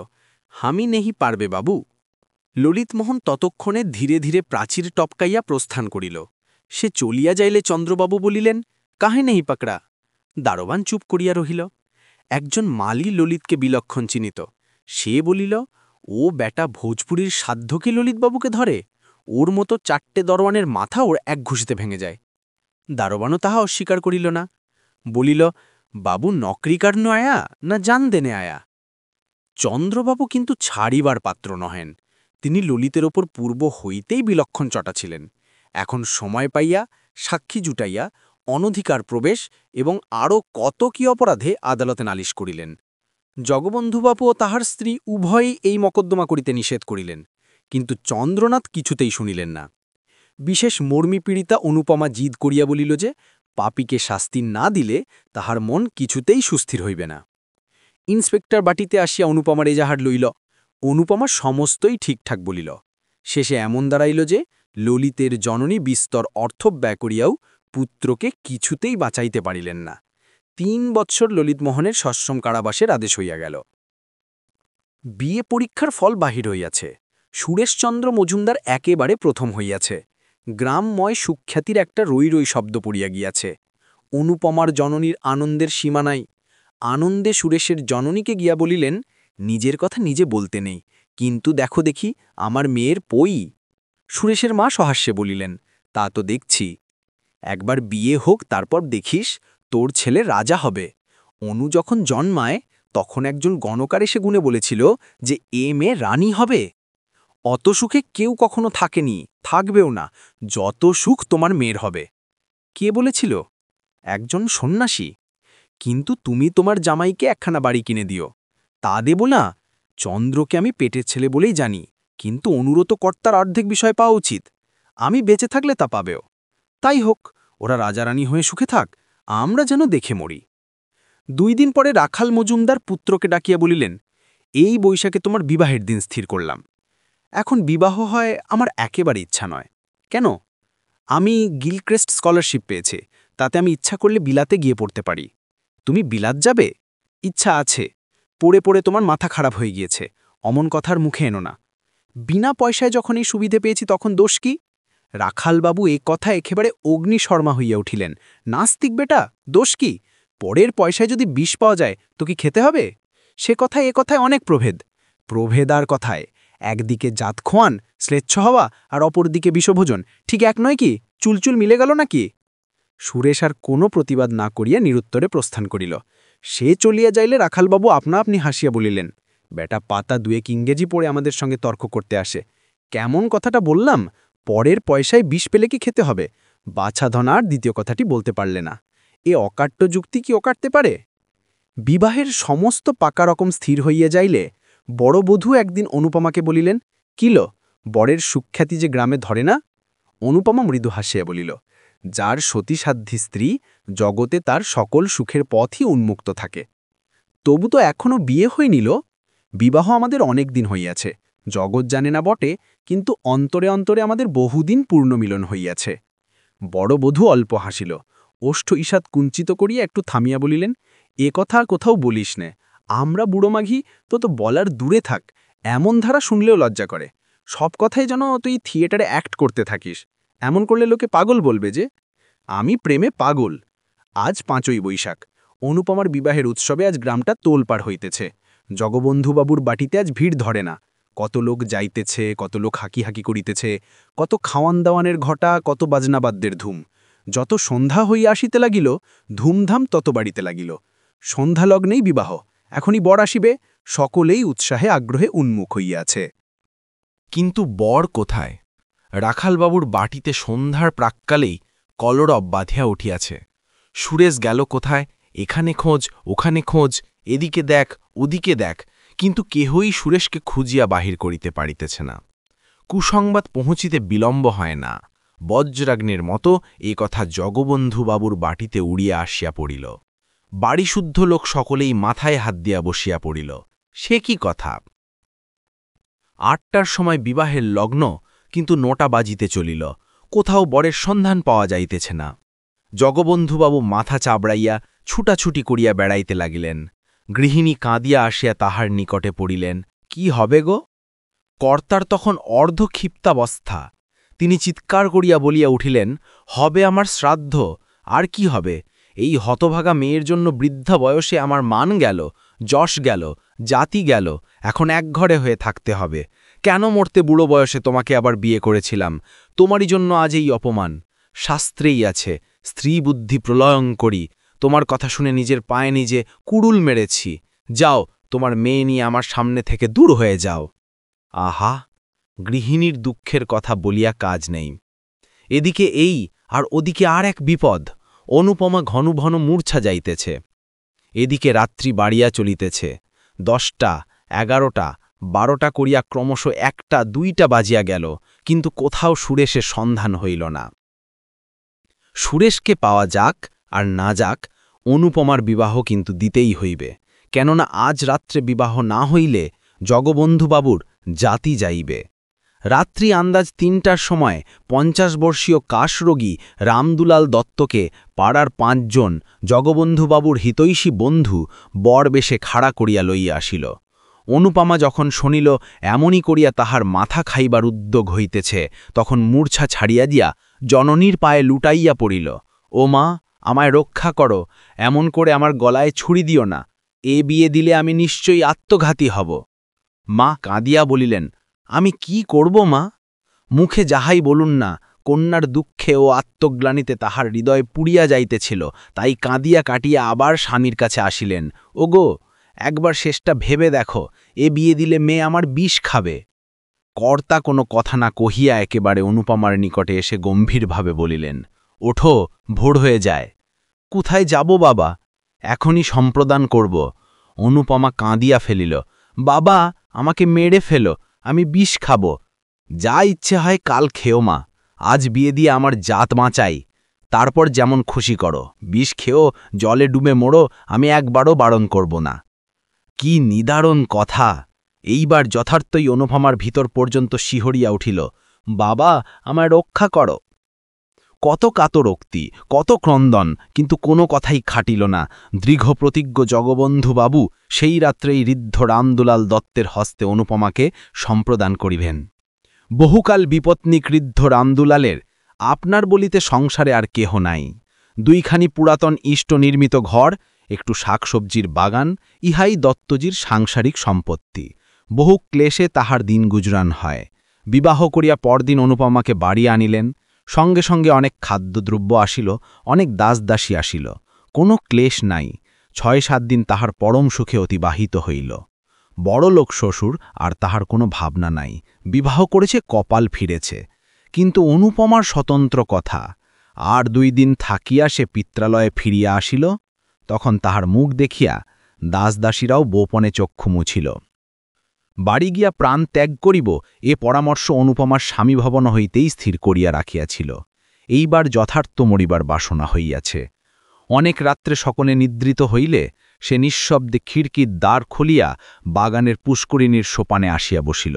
হামি নেহি পারবে বাবু। ললিতমোহন ততক্ষণে ধীরে ধীরে প্রাচীর টপকাইয়া প্রস্থান করিল। সে চলিয়া যাইলে চন্দ্রবাবু বলিলেন, কাহে নেহি পাকড়া? দারোবান চুপ করিয়া রহিল। একজন মালি ললিতকে বিলক্ষণ চিনিত। সে বলিল, ও বেটা ভোজপুরীর সাধ্যকে ললিতবাবুকে ধরে? ওর মতো ৪টে দরওয়ানের মাথা ওর এক ঘুষিতে ভেঙে যায়। দারোবানও তাহা অস্বীকার করিল না। বলিল, বাবু নকরি কারনো আয়া না জান দেনে আয়া? চন্দ্রবাবু কিন্তু ছাড়িবার পাত্র নহেন। তিনি ললিতের ওপর পূর্ব হইতেই বিলক্ষণ চটা ছিলেন। এখন সময় পাইয়া, সাক্ষী জুটাইয়া, অনধিকার প্রবেশ এবং আরও কত কি অপরাধে আদালতে নালিশ করিলেন। জগবন্ধুবাবু ও তাহার স্ত্রী উভয়ই এই মকদ্দমা করিতে নিষেধ করিলেন, কিন্তু চন্দ্রনাথ কিছুতেই শুনিলেন না। বিশেষ মর্মী পীড়িতা অনুপমা জিদ করিয়া বলিল যে পাপীকে শাস্তি না দিলে তাহার মন কিছুতেই সুস্থির হইবে না। ইন্সপেক্টর বাটিতে আসিয়া অনুপমার এজাহার লইল। অনুপমা সমস্তই ঠিকঠাক বলিল। শেষে এমন দাঁড়াইল যে ললিতের জননী বিস্তর অর্থ ব্যয় করিয়াও পুত্রকে কিছুতেই বাঁচাইতে পারিলেন না। ৩ বৎসর ললিতমোহনের সশ্রম কারাবাসের আদেশ হইয়া গেল। বিয়ে পরীক্ষার ফল বাহির হইয়াছে। সুরেশচন্দ্র মজুমদার একেবারে প্রথম হইয়াছে। গ্রামময় সুখ্যাতির একটা রই রই শব্দ পড়িয়া গিয়াছে। অনুপমার জননীর আনন্দের সীমা নাই। আনন্দে সুরেশের জননীকে গিয়া বলিলেন, নিজের কথা নিজে বলতে নেই, কিন্তু দেখো দেখি আমার মেয়ের পই। সুরেশের মা সহাস্যে বলিলেন, তা তো দেখছি। একবার বিয়ে হোক, তারপর দেখিস তোর ছেলে রাজা হবে। অনু যখন জন্মায় তখন একজন গণকার এসে গুণে বলেছিল যে এ মেয়ে রানী হবে। অত সুখে কেউ কখনো থাকেনি, থাকবেও না, যত সুখ তোমার মেয়ের হবে। কে বলেছিল? একজন সন্ন্যাসী। কিন্তু তুমি তোমার জামাইকে একখানা বাড়ি কিনে দিও। তা দেব না? চন্দ্রকে আমি পেটের ছেলে বলেই জানি, কিন্তু অনুরত কর্তার অর্ধেক বিষয় পাওয়া উচিত। আমি বেঁচে থাকলে তা পাবেও। তাই হোক, ওরা রাজারানী হয়ে সুখে থাক, আমরা যেন দেখে মরি। 2 দিন পরে রাখাল মজুমদার পুত্রকে ডাকিয়া বলিলেন, এই বৈশাখে তোমার বিবাহের দিন স্থির করলাম। এখন বিবাহ হয় আমার একেবারে ইচ্ছা নয়। কেন? আমি গিলক্রেস্ট স্কলারশিপ পেয়েছি, তাতে আমি ইচ্ছা করলে বিলাতে গিয়ে পড়তে পারি। তুমি বিলাত যাবে? ইচ্ছা আছে। পড়ে পড়ে তোমার মাথা খারাপ হয়ে গিয়েছে, অমন কথার মুখে এনো না। বিনা পয়সায় যখন এই সুবিধে পেয়েছি তখন দোষ কি? রাখালবাবু এ কথা একেবারে অগ্নিশর্মা হইয়া উঠিলেন। নাস্তিক বেটা, দোষ কি? পরের পয়সায় যদি বিষ পাওয়া যায় তো কি খেতে হবে? সে কথায় এ কথায় অনেক প্রভেদ। প্রভেদ আর কথায়, একদিকে জাত খোয়ান, শ্লেচ্ছ হওয়া, আর অপরদিকে বিষভোজন, ঠিক এক নয় কি? চুলচুল মিলে গেল নাকি? সুরেশ আর কোনো প্রতিবাদ না করিয়া নিরুত্তরে প্রস্থান করিল। সে চলিয়া যাইলে রাখালবাবু আপনা আপনি হাসিয়া বলিলেন, বেটা পাতা 2 ইংরেজি পড়ে আমাদের সঙ্গে তর্ক করতে আসে। কেমন কথাটা বললাম? পরের পয়সায় বিষ পেলে কি খেতে হবে? বাছাধন আর দ্বিতীয় কথাটি বলতে পারলে না। এ অকাট্য যুক্তি কি অকাটতে পারে? বিবাহের সমস্ত পাকা রকম স্থির হইয়া যাইলে বড় বধূ একদিন অনুপমাকে বলিলেন, কিলো বরের সুখ্যাতি যে গ্রামে ধরে না? অনুপমা মৃদু হাসিয়া বলিল, যার সতীসাধ্যী স্ত্রী, জগতে তার সকল সুখের পথই উন্মুক্ত থাকে। তবু তো এখনো বিয়ে হয়নিল। বিবাহ আমাদের অনেক দিন হইয়াছে, জগৎ জানে না বটে, কিন্তু অন্তরে অন্তরে আমাদের বহুদিন পূর্ণমিলন হইয়াছে। বড় বধূ অল্প হাসিল, ওষ্ঠ ঈষৎ কুঞ্চিত করিয়া একটু থামিয়া বলিলেন, এ কথা আর কোথাও বলিস নে, আমরা বুড়ো মাঘি তো বলার দূরে থাক, এমন ধারা শুনলেও লজ্জা করে। সব কথাই যেন তুই থিয়েটারে অ্যাক্ট করতে থাকিস, এমন করলে লোকে পাগল বলবে যে। আমি প্রেমে পাগল। আজ ৫ই বৈশাখ, অনুপমার বিবাহের উৎসবে আজ গ্রামটা তোলপাড় হইতেছে। জগবন্ধুবাবুর বাটিতে আজ ভিড় ধরে না। কত লোক যাইতেছে, কত লোক হাকি হাকি করিতেছে, কত খাওয়ান দাওয়ানের ঘটা, কত বাজনাবাদ্যের ধুম। যত সন্ধ্যা হইয়া আসিতে লাগিল, ধুমধাম তত বাড়িতে লাগিল। সন্ধ্যালগ্নেই বিবাহ, এখনই বর আসিবে, সকলেই উৎসাহে আগ্রহে উন্মুখ হইয়াছে। কিন্তু বর কোথায়? রাখালবাবুর বাটিতে সন্ধ্যার প্রাক্কালেই কলরব বাঁধিয়া উঠিয়াছে। সুরেশ গেল কোথায়? এখানে খোঁজ, ওখানে খোঁজ, এদিকে দেখ, ওদিকে দেখ, কিন্তু কেহই সুরেশকে খুঁজিয়া বাহির করিতে পারিতেছে না। কুসংবাদ পৌঁছিতে বিলম্ব হয় না। বজ্রাগ্নির মতো এ কথা জগবন্ধুবাবুর বাটিতে উড়িয়া আসিয়া পড়িল। বাড়িশুদ্ধ লোক সকলেই মাথায় হাত দিয়া বসিয়া পড়িল। সে কি কথা! ৮টার সময় বিবাহের লগ্ন, কিন্তু ৯টা বাজিতে চলিল, কোথাও বরের সন্ধান পাওয়া যাইতেছে না। জগবন্ধুবাবু মাথা চাবড়াইয়া ছুটাছুটি করিয়া বেড়াইতে লাগিলেন। গৃহিণী কাঁদিয়া আসিয়া তাহার নিকটে পড়িলেন, কি হবে গো? কর্তার তখন অর্ধক্ষিপ্তাবস্থা। তিনি চিৎকার করিয়া বলিয়া উঠিলেন, হবে আমার শ্রাদ্ধ, আর কি হবে? এই হতভাগা মেয়ের জন্য বৃদ্ধা বয়সে আমার মান গেল, যশ গেল, জাতি গেল, এখন একঘরে হয়ে থাকতে হবে। কেন মরতে বুড়ো বয়সে তোমাকে আবার বিয়ে করেছিলাম? তোমারই জন্য আজ এই অপমান। শাস্ত্রেই আছে, স্ত্রী বুদ্ধি প্রলয়ঙ্করী। তোমার কথা শুনে নিজের পায়ে নিজে কুড়ুল মেরেছি। যাও, তোমার মেয়ে নিয়ে আমার সামনে থেকে দূর হয়ে যাও। আহা, গৃহিণীর দুঃখের কথা বলিয়া কাজ নেই। এদিকে এই আর ওদিকে আর এক বিপদ। অনুপমা ঘন ঘন মূর্ছা যাইতেছে। এদিকে রাত্রি বাড়িয়া চলিতেছে। 10টা, 11টা, 12টা করিয়া ক্রমশ 1টা, 2টা বাজিয়া গেল, কিন্তু কোথাও সুরেশের সন্ধান হইল না। সুরেশকে পাওয়া যাক আর না যাক, অনুপমার বিবাহ কিন্তু দিতেই হইবে, কেননা আজ রাত্রে বিবাহ না হইলে জগবন্ধুবাবুর জাতি যাইবে। রাত্রি আন্দাজ 3টার সময় 50 বর্ষীয় কাশরোগী রামদুলাল দত্তকে পাড়ার 5 জন জগবন্ধুবাবুর হিতৈষী বন্ধু বর বেশে খাড়া করিয়া লইয়া আসিল। অনুপমা যখন শুনিল এমনই করিয়া তাহার মাথা খাইবার উদ্যোগ হইতেছে, তখন মূর্ছা ছাড়িয়া দিয়া জননীর পায়ে লুটাইয়া পড়িল। ও মা, আমায় রক্ষা করো, এমন করে আমার গলায় ছুরি দিও না, এ বিয়ে দিলে আমি নিশ্চয়ই আত্মঘাতী হব। মা কাঁদিয়া বলিলেন, আমি কি করব মা? মুখে যাহাই বলুন না, কন্যার দুঃখে ও আত্মগ্লানিতে তাহার হৃদয় পুড়িয়া যাইতেছিল, তাই কাঁদিয়া কাটিয়া আবার স্বামীর কাছে আসিলেন। ওগো, একবার শেষটা ভেবে দেখো, এ বিয়ে দিলে মেয়ে আমার বিষ খাবে। কর্তা কোনো কথা না কহিয়া একেবারে অনুপমার নিকটে এসে গম্ভীরভাবে বলিলেন, ওঠো, ভোর হয়ে যায়। কোথায় যাব বাবা? এখনই সম্প্রদান করব। অনুপমা কাঁদিয়া ফেলিল, বাবা, আমাকে মেরে ফেলো, আমি বিষ খাব। যা ইচ্ছে হয় কাল খেও মা, আজ বিয়ে দিয়ে আমার জাত বাঁচাই, তারপর যেমন খুশি করো, বিষ খেও, জলে ডুবে মোড়ো, আমি একবারও বারণ করব না। কি নিদারুণ কথা! এইবার যথার্থই অনুপমার ভিতর পর্যন্ত শিহরিয়া উঠিল, বাবা, আমায় রক্ষা করো। কত কাতরোক্তি, কত ক্রন্দন, কিন্তু কোনো কথাই খাটিল না। দৃঢ়প্রতিজ্ঞ জগবন্ধুবাবু সেই রাত্রেই ঋদ্ধ রামদুলাল দত্তের হস্তে অনুপমাকে সম্প্রদান করিবেন। বহুকাল বিপত্নী ঋদ্ধ রামদুলালের আপনার বলিতে সংসারে আর কেহ নাই। 2খানি পুরাতন ইষ্ট নির্মিত ঘর, একটু শাকসবজির বাগান, ইহাই দত্তজির সাংসারিক সম্পত্তি। বহু ক্লেশে তাহার দিন গুজরান হয়। বিবাহ করিয়া পরদিন অনুপমাকে বাড়ি আনিলেন। সঙ্গে সঙ্গে অনেক খাদ্যদ্রব্য আসিল, অনেক দাসদাসী আসিল। কোনো ক্লেশ নাই। 6-7 দিন তাহার পরম সুখে অতিবাহিত হইল। বড়লোক শ্বশুর, আর তাহার কোনো ভাবনা নাই। বিবাহ করেছে, কপাল ফিরেছে। কিন্তু অনুপমার স্বতন্ত্র কথা। আর 2 দিন থাকিয়া সে পিত্রালয়ে ফিরিয়া আসিল। তখন তাহার মুখ দেখিয়া দাসদাসীরাও গোপনে চক্ষু মুছিল। বাড়ি গিয়া প্রাণ ত্যাগ করিব এ পরামর্শ অনুপমার স্বামী ভবন হইতেই স্থির করিয়া রাখিয়াছিল। এইবার যথার্থ মরিবার বাসনা হইয়াছে। অনেক রাত্রে সকলে নিদ্রিত হইলে সে নিঃশব্দে খিড়কির দ্বার খুলিয়া বাগানের পুষ্করিণীর সোপানে আসিয়া বসিল।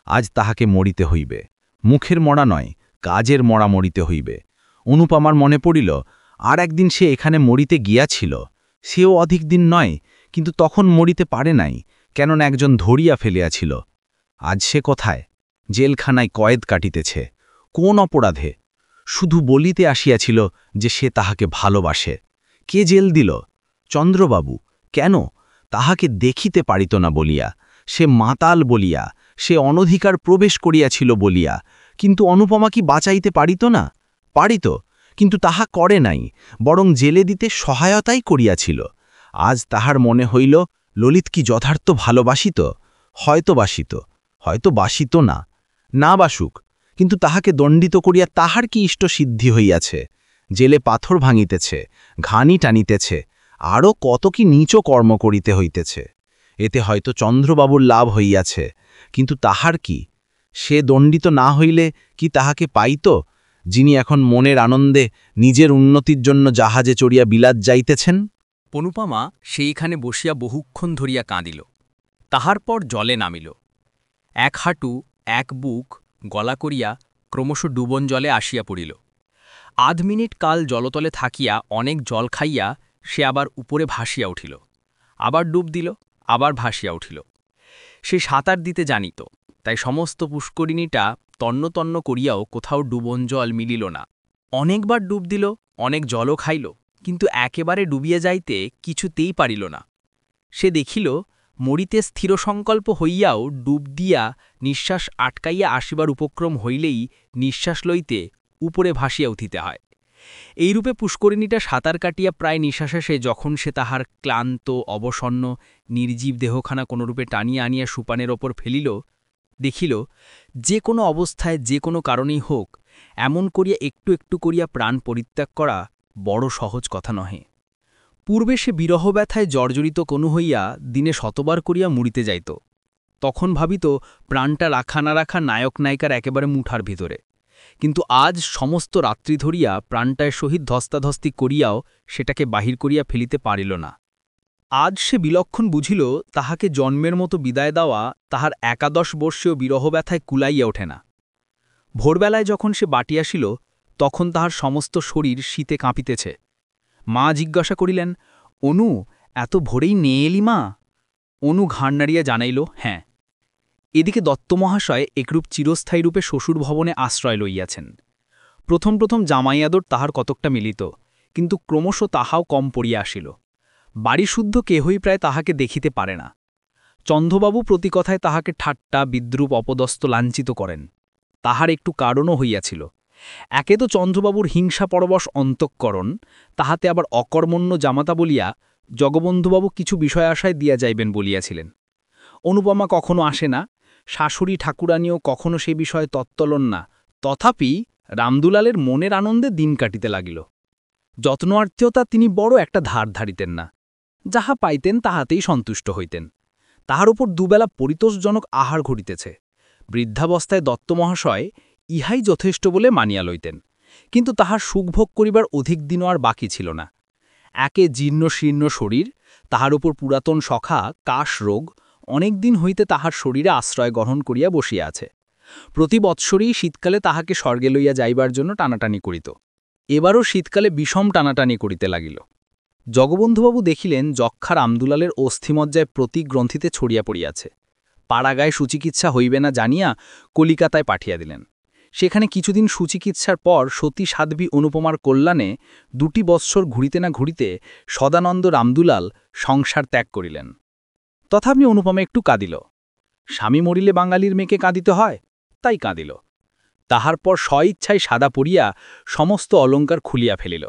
আজ তাহাকে মরিতে হইবে, মুখের মরা নয়, কাজের মরা মরিতে হইবে। অনুপমার মনে পড়িল আর একদিন সে এখানে মরিতে গিয়াছিল, সেও অধিক দিন নয়, কিন্তু তখন মরিতে পারে নাই, কেননা একজন ধরিয়া ফেলিয়াছিল। আজ সে কোথায়? জেলখানায় কয়েদ কাটিতেছে। কোন অপরাধে? শুধু বলিতে আসিয়াছিল যে সে তাহাকে ভালোবাসে। কে জেল দিল? চন্দ্রবাবু। কেন? তাহাকে দেখিতে পারিত না বলিয়া, সে মাতাল বলিয়া, সে অনধিকার প্রবেশ করিয়াছিল বলিয়া। কিন্তু অনুপমা কি বাঁচাইতে পারিত না? পারিত, কিন্তু তাহা করে নাই, বরং জেলে দিতে সহায়তাই করিয়াছিল। আজ তাহার মনে হইল ললিত কি যথার্থ ভালোবাসিত? হয়তো বাসিত, হয়তো বাসিত না। না বাসুক, কিন্তু তাহাকে দণ্ডিত করিয়া তাহার কি ইষ্ট সিদ্ধি হইয়াছে? জেলে পাথর ভাঙিতেছে, ঘানি টানিতেছে, আরও কত কি নীচ কর্ম করিতে হইতেছে। এতে হয়তো চন্দ্রবাবুর লাভ হইয়াছে, কিন্তু তাহার কি? সে দণ্ডিত না হইলে কি তাহাকে পাইত, যিনি এখন মনের আনন্দে নিজের উন্নতির জন্য জাহাজে চড়িয়া বিলাত যাইতেছেন? অনুপমা সেইখানে বসিয়া বহুক্ষণ ধরিয়া কাঁদিল। তাহার পর জলে নামিল। এক হাঁটু এক বুক গলা করিয়া ক্রমশ ডুবন জলে আসিয়া পড়িল। আধ মিনিট কাল জলতলে থাকিয়া অনেক জল খাইয়া সে আবার উপরে ভাসিয়া উঠিল, আবার ডুব দিল, আবার ভাসিয়া উঠিল। সে সাঁতার দিতে জানিত, তাই সমস্ত পুষ্করিণীটা তন্ন তন্ন করিয়াও কোথাও ডুবন জল মিলিল না। অনেকবার ডুব দিল, অনেক জলও খাইল, কিন্তু একেবারে ডুবিয়া যাইতে কিছুতেই পারিল না। সে দেখিল মরিতে স্থির সংকল্প হইয়াও ডুব দিয়া নিঃশ্বাস আটকাইয়া আসিবার উপক্রম হইলেই নিঃশ্বাস লইতে উপরে ভাসিয়া উঠিতে হয়। এইরূপে পুষ্করিণীটা সাঁতার কাটিয়া প্রায় নিঃশ্বাসে যখন সে তাহার ক্লান্ত অবসন্ন নির্জীব দেহখানা কোনরূপে টানিয়া আনিয়া সুপানের ওপর ফেলিল, দেখিল যে কোনো অবস্থায় যে কোনো কারণেই হোক এমন করিয়া একটু একটু করিয়া প্রাণ পরিত্যাগ করা বড় সহজ কথা নহে। পূর্বে সে বিরহ ব্যথায় জর্জরিত কোনো হইয়া দিনে শতবার করিয়া মরিতে যাইত। তখন ভাবিত প্রাণটা রাখা না রাখা নায়ক নায়িকার একেবারে মুঠার ভিতরে, কিন্তু আজ সমস্ত রাত্রি ধরিয়া প্রাণটায় সহিত ধস্তাধস্তি করিয়াও সেটাকে বাহির করিয়া ফেলিতে পারিল না। আজ সে বিলক্ষণ বুঝিল তাহাকে জন্মের মতো বিদায় দেওয়া তাহার 11 বর্ষীয় বিরহ ব্যথায় কুলাইয়া ওঠে না। ভোরবেলায় যখন সে বাটি আসিল, তখন তাহার সমস্ত শরীর শীতে কাঁপিতেছে। মা জিজ্ঞাসা করিলেন, অনু, এত ভোরেই নিয়ে এলি মা? অনু ঘাড় নাড়িয়া জানাইল, হ্যাঁ। এদিকে দত্তমহাশয় একরূপ চিরস্থায়ী রূপে শ্বশুর ভবনে আশ্রয় লইয়াছেন। প্রথম প্রথম জামাইয়াদর তাহার কতকটা মিলিত, কিন্তু ক্রমশ তাহাও কম পড়িয়া আসিল। বাড়িশুদ্ধ কেহই প্রায় তাহাকে দেখিতে পারে না। চন্দ্রবাবু প্রতি কথায় তাহাকে ঠাট্টা বিদ্রূপ অপদস্থ লাঞ্ছিত করেন। তাহার একটু কারণও হইয়াছিল। একে তো চন্দ্রবাবুর হিংসা পরবশ অন্তঃকরণ, তাহাতে আবার অকর্মণ্য জামাতা বলিয়া জগবন্ধুবাবু কিছু বিষয় আশায় দিয়া যাইবেন বলিয়াছিলেন। অনুপমা কখনো আসে না, শাশুড়ি ঠাকুরানীও কখনো সে বিষয়ে তত্তলন না, তথাপি রামদুলালের মনের আনন্দে দিন কাটিতে লাগিল। যত্নার্থ্যতা তিনি বড় একটা ধার ধারিতেন না, যাহা পাইতেন তাহাতেই সন্তুষ্ট হইতেন। তাহার উপর দুবেলা পরিতোষজনক আহার ঘটিতেছে। বৃদ্ধাবস্থায় দত্তমহাশয় ইহাই যথেষ্ট বলে মানিয়া লইতেন, কিন্তু তাহার সুখভোগ করিবার অধিক দিনও আর বাকি ছিল না। একে জীর্ণ শীর্ণ শরীর, তাহার উপর পুরাতন সখা কাশ রোগ অনেক দিন হইতে তাহার শরীরে আশ্রয় গ্রহণ করিয়া বসিয়া আছে। প্রতি বৎসরেই শীতকালে তাহাকে স্বর্গে লইয়া যাইবার জন্য টানাটানি করিত। এবারও শীতকালে বিষম টানাটানি করিতে লাগিল। জগবন্ধুবাবু দেখিলেন যক্ষার রামদুলালের অস্থিমজ্জায় প্রতি গ্রন্থিতে ছড়িয়া পড়িয়াছে। পাড়াগায় সুচিকিৎসা হইবে না জানিয়া কলিকাতায় পাঠিয়া দিলেন। সেখানে কিছুদিন সুচিকিৎসার পর সতী সাধ্বী অনুপমার কল্যাণে 2 বৎসর ঘুরিতে না ঘুরিতে সদানন্দ রামদুলাল সংসার ত্যাগ করিলেন। তথাপি অনুপমা একটু কাঁদিল। স্বামী মরিলে বাঙালির মেয়েকে কাঁদিতে হয়, তাই কাঁদিল। তাহার পর স্বইচ্ছায় সাদা পড়িয়া সমস্ত অলঙ্কার খুলিয়া ফেলিল।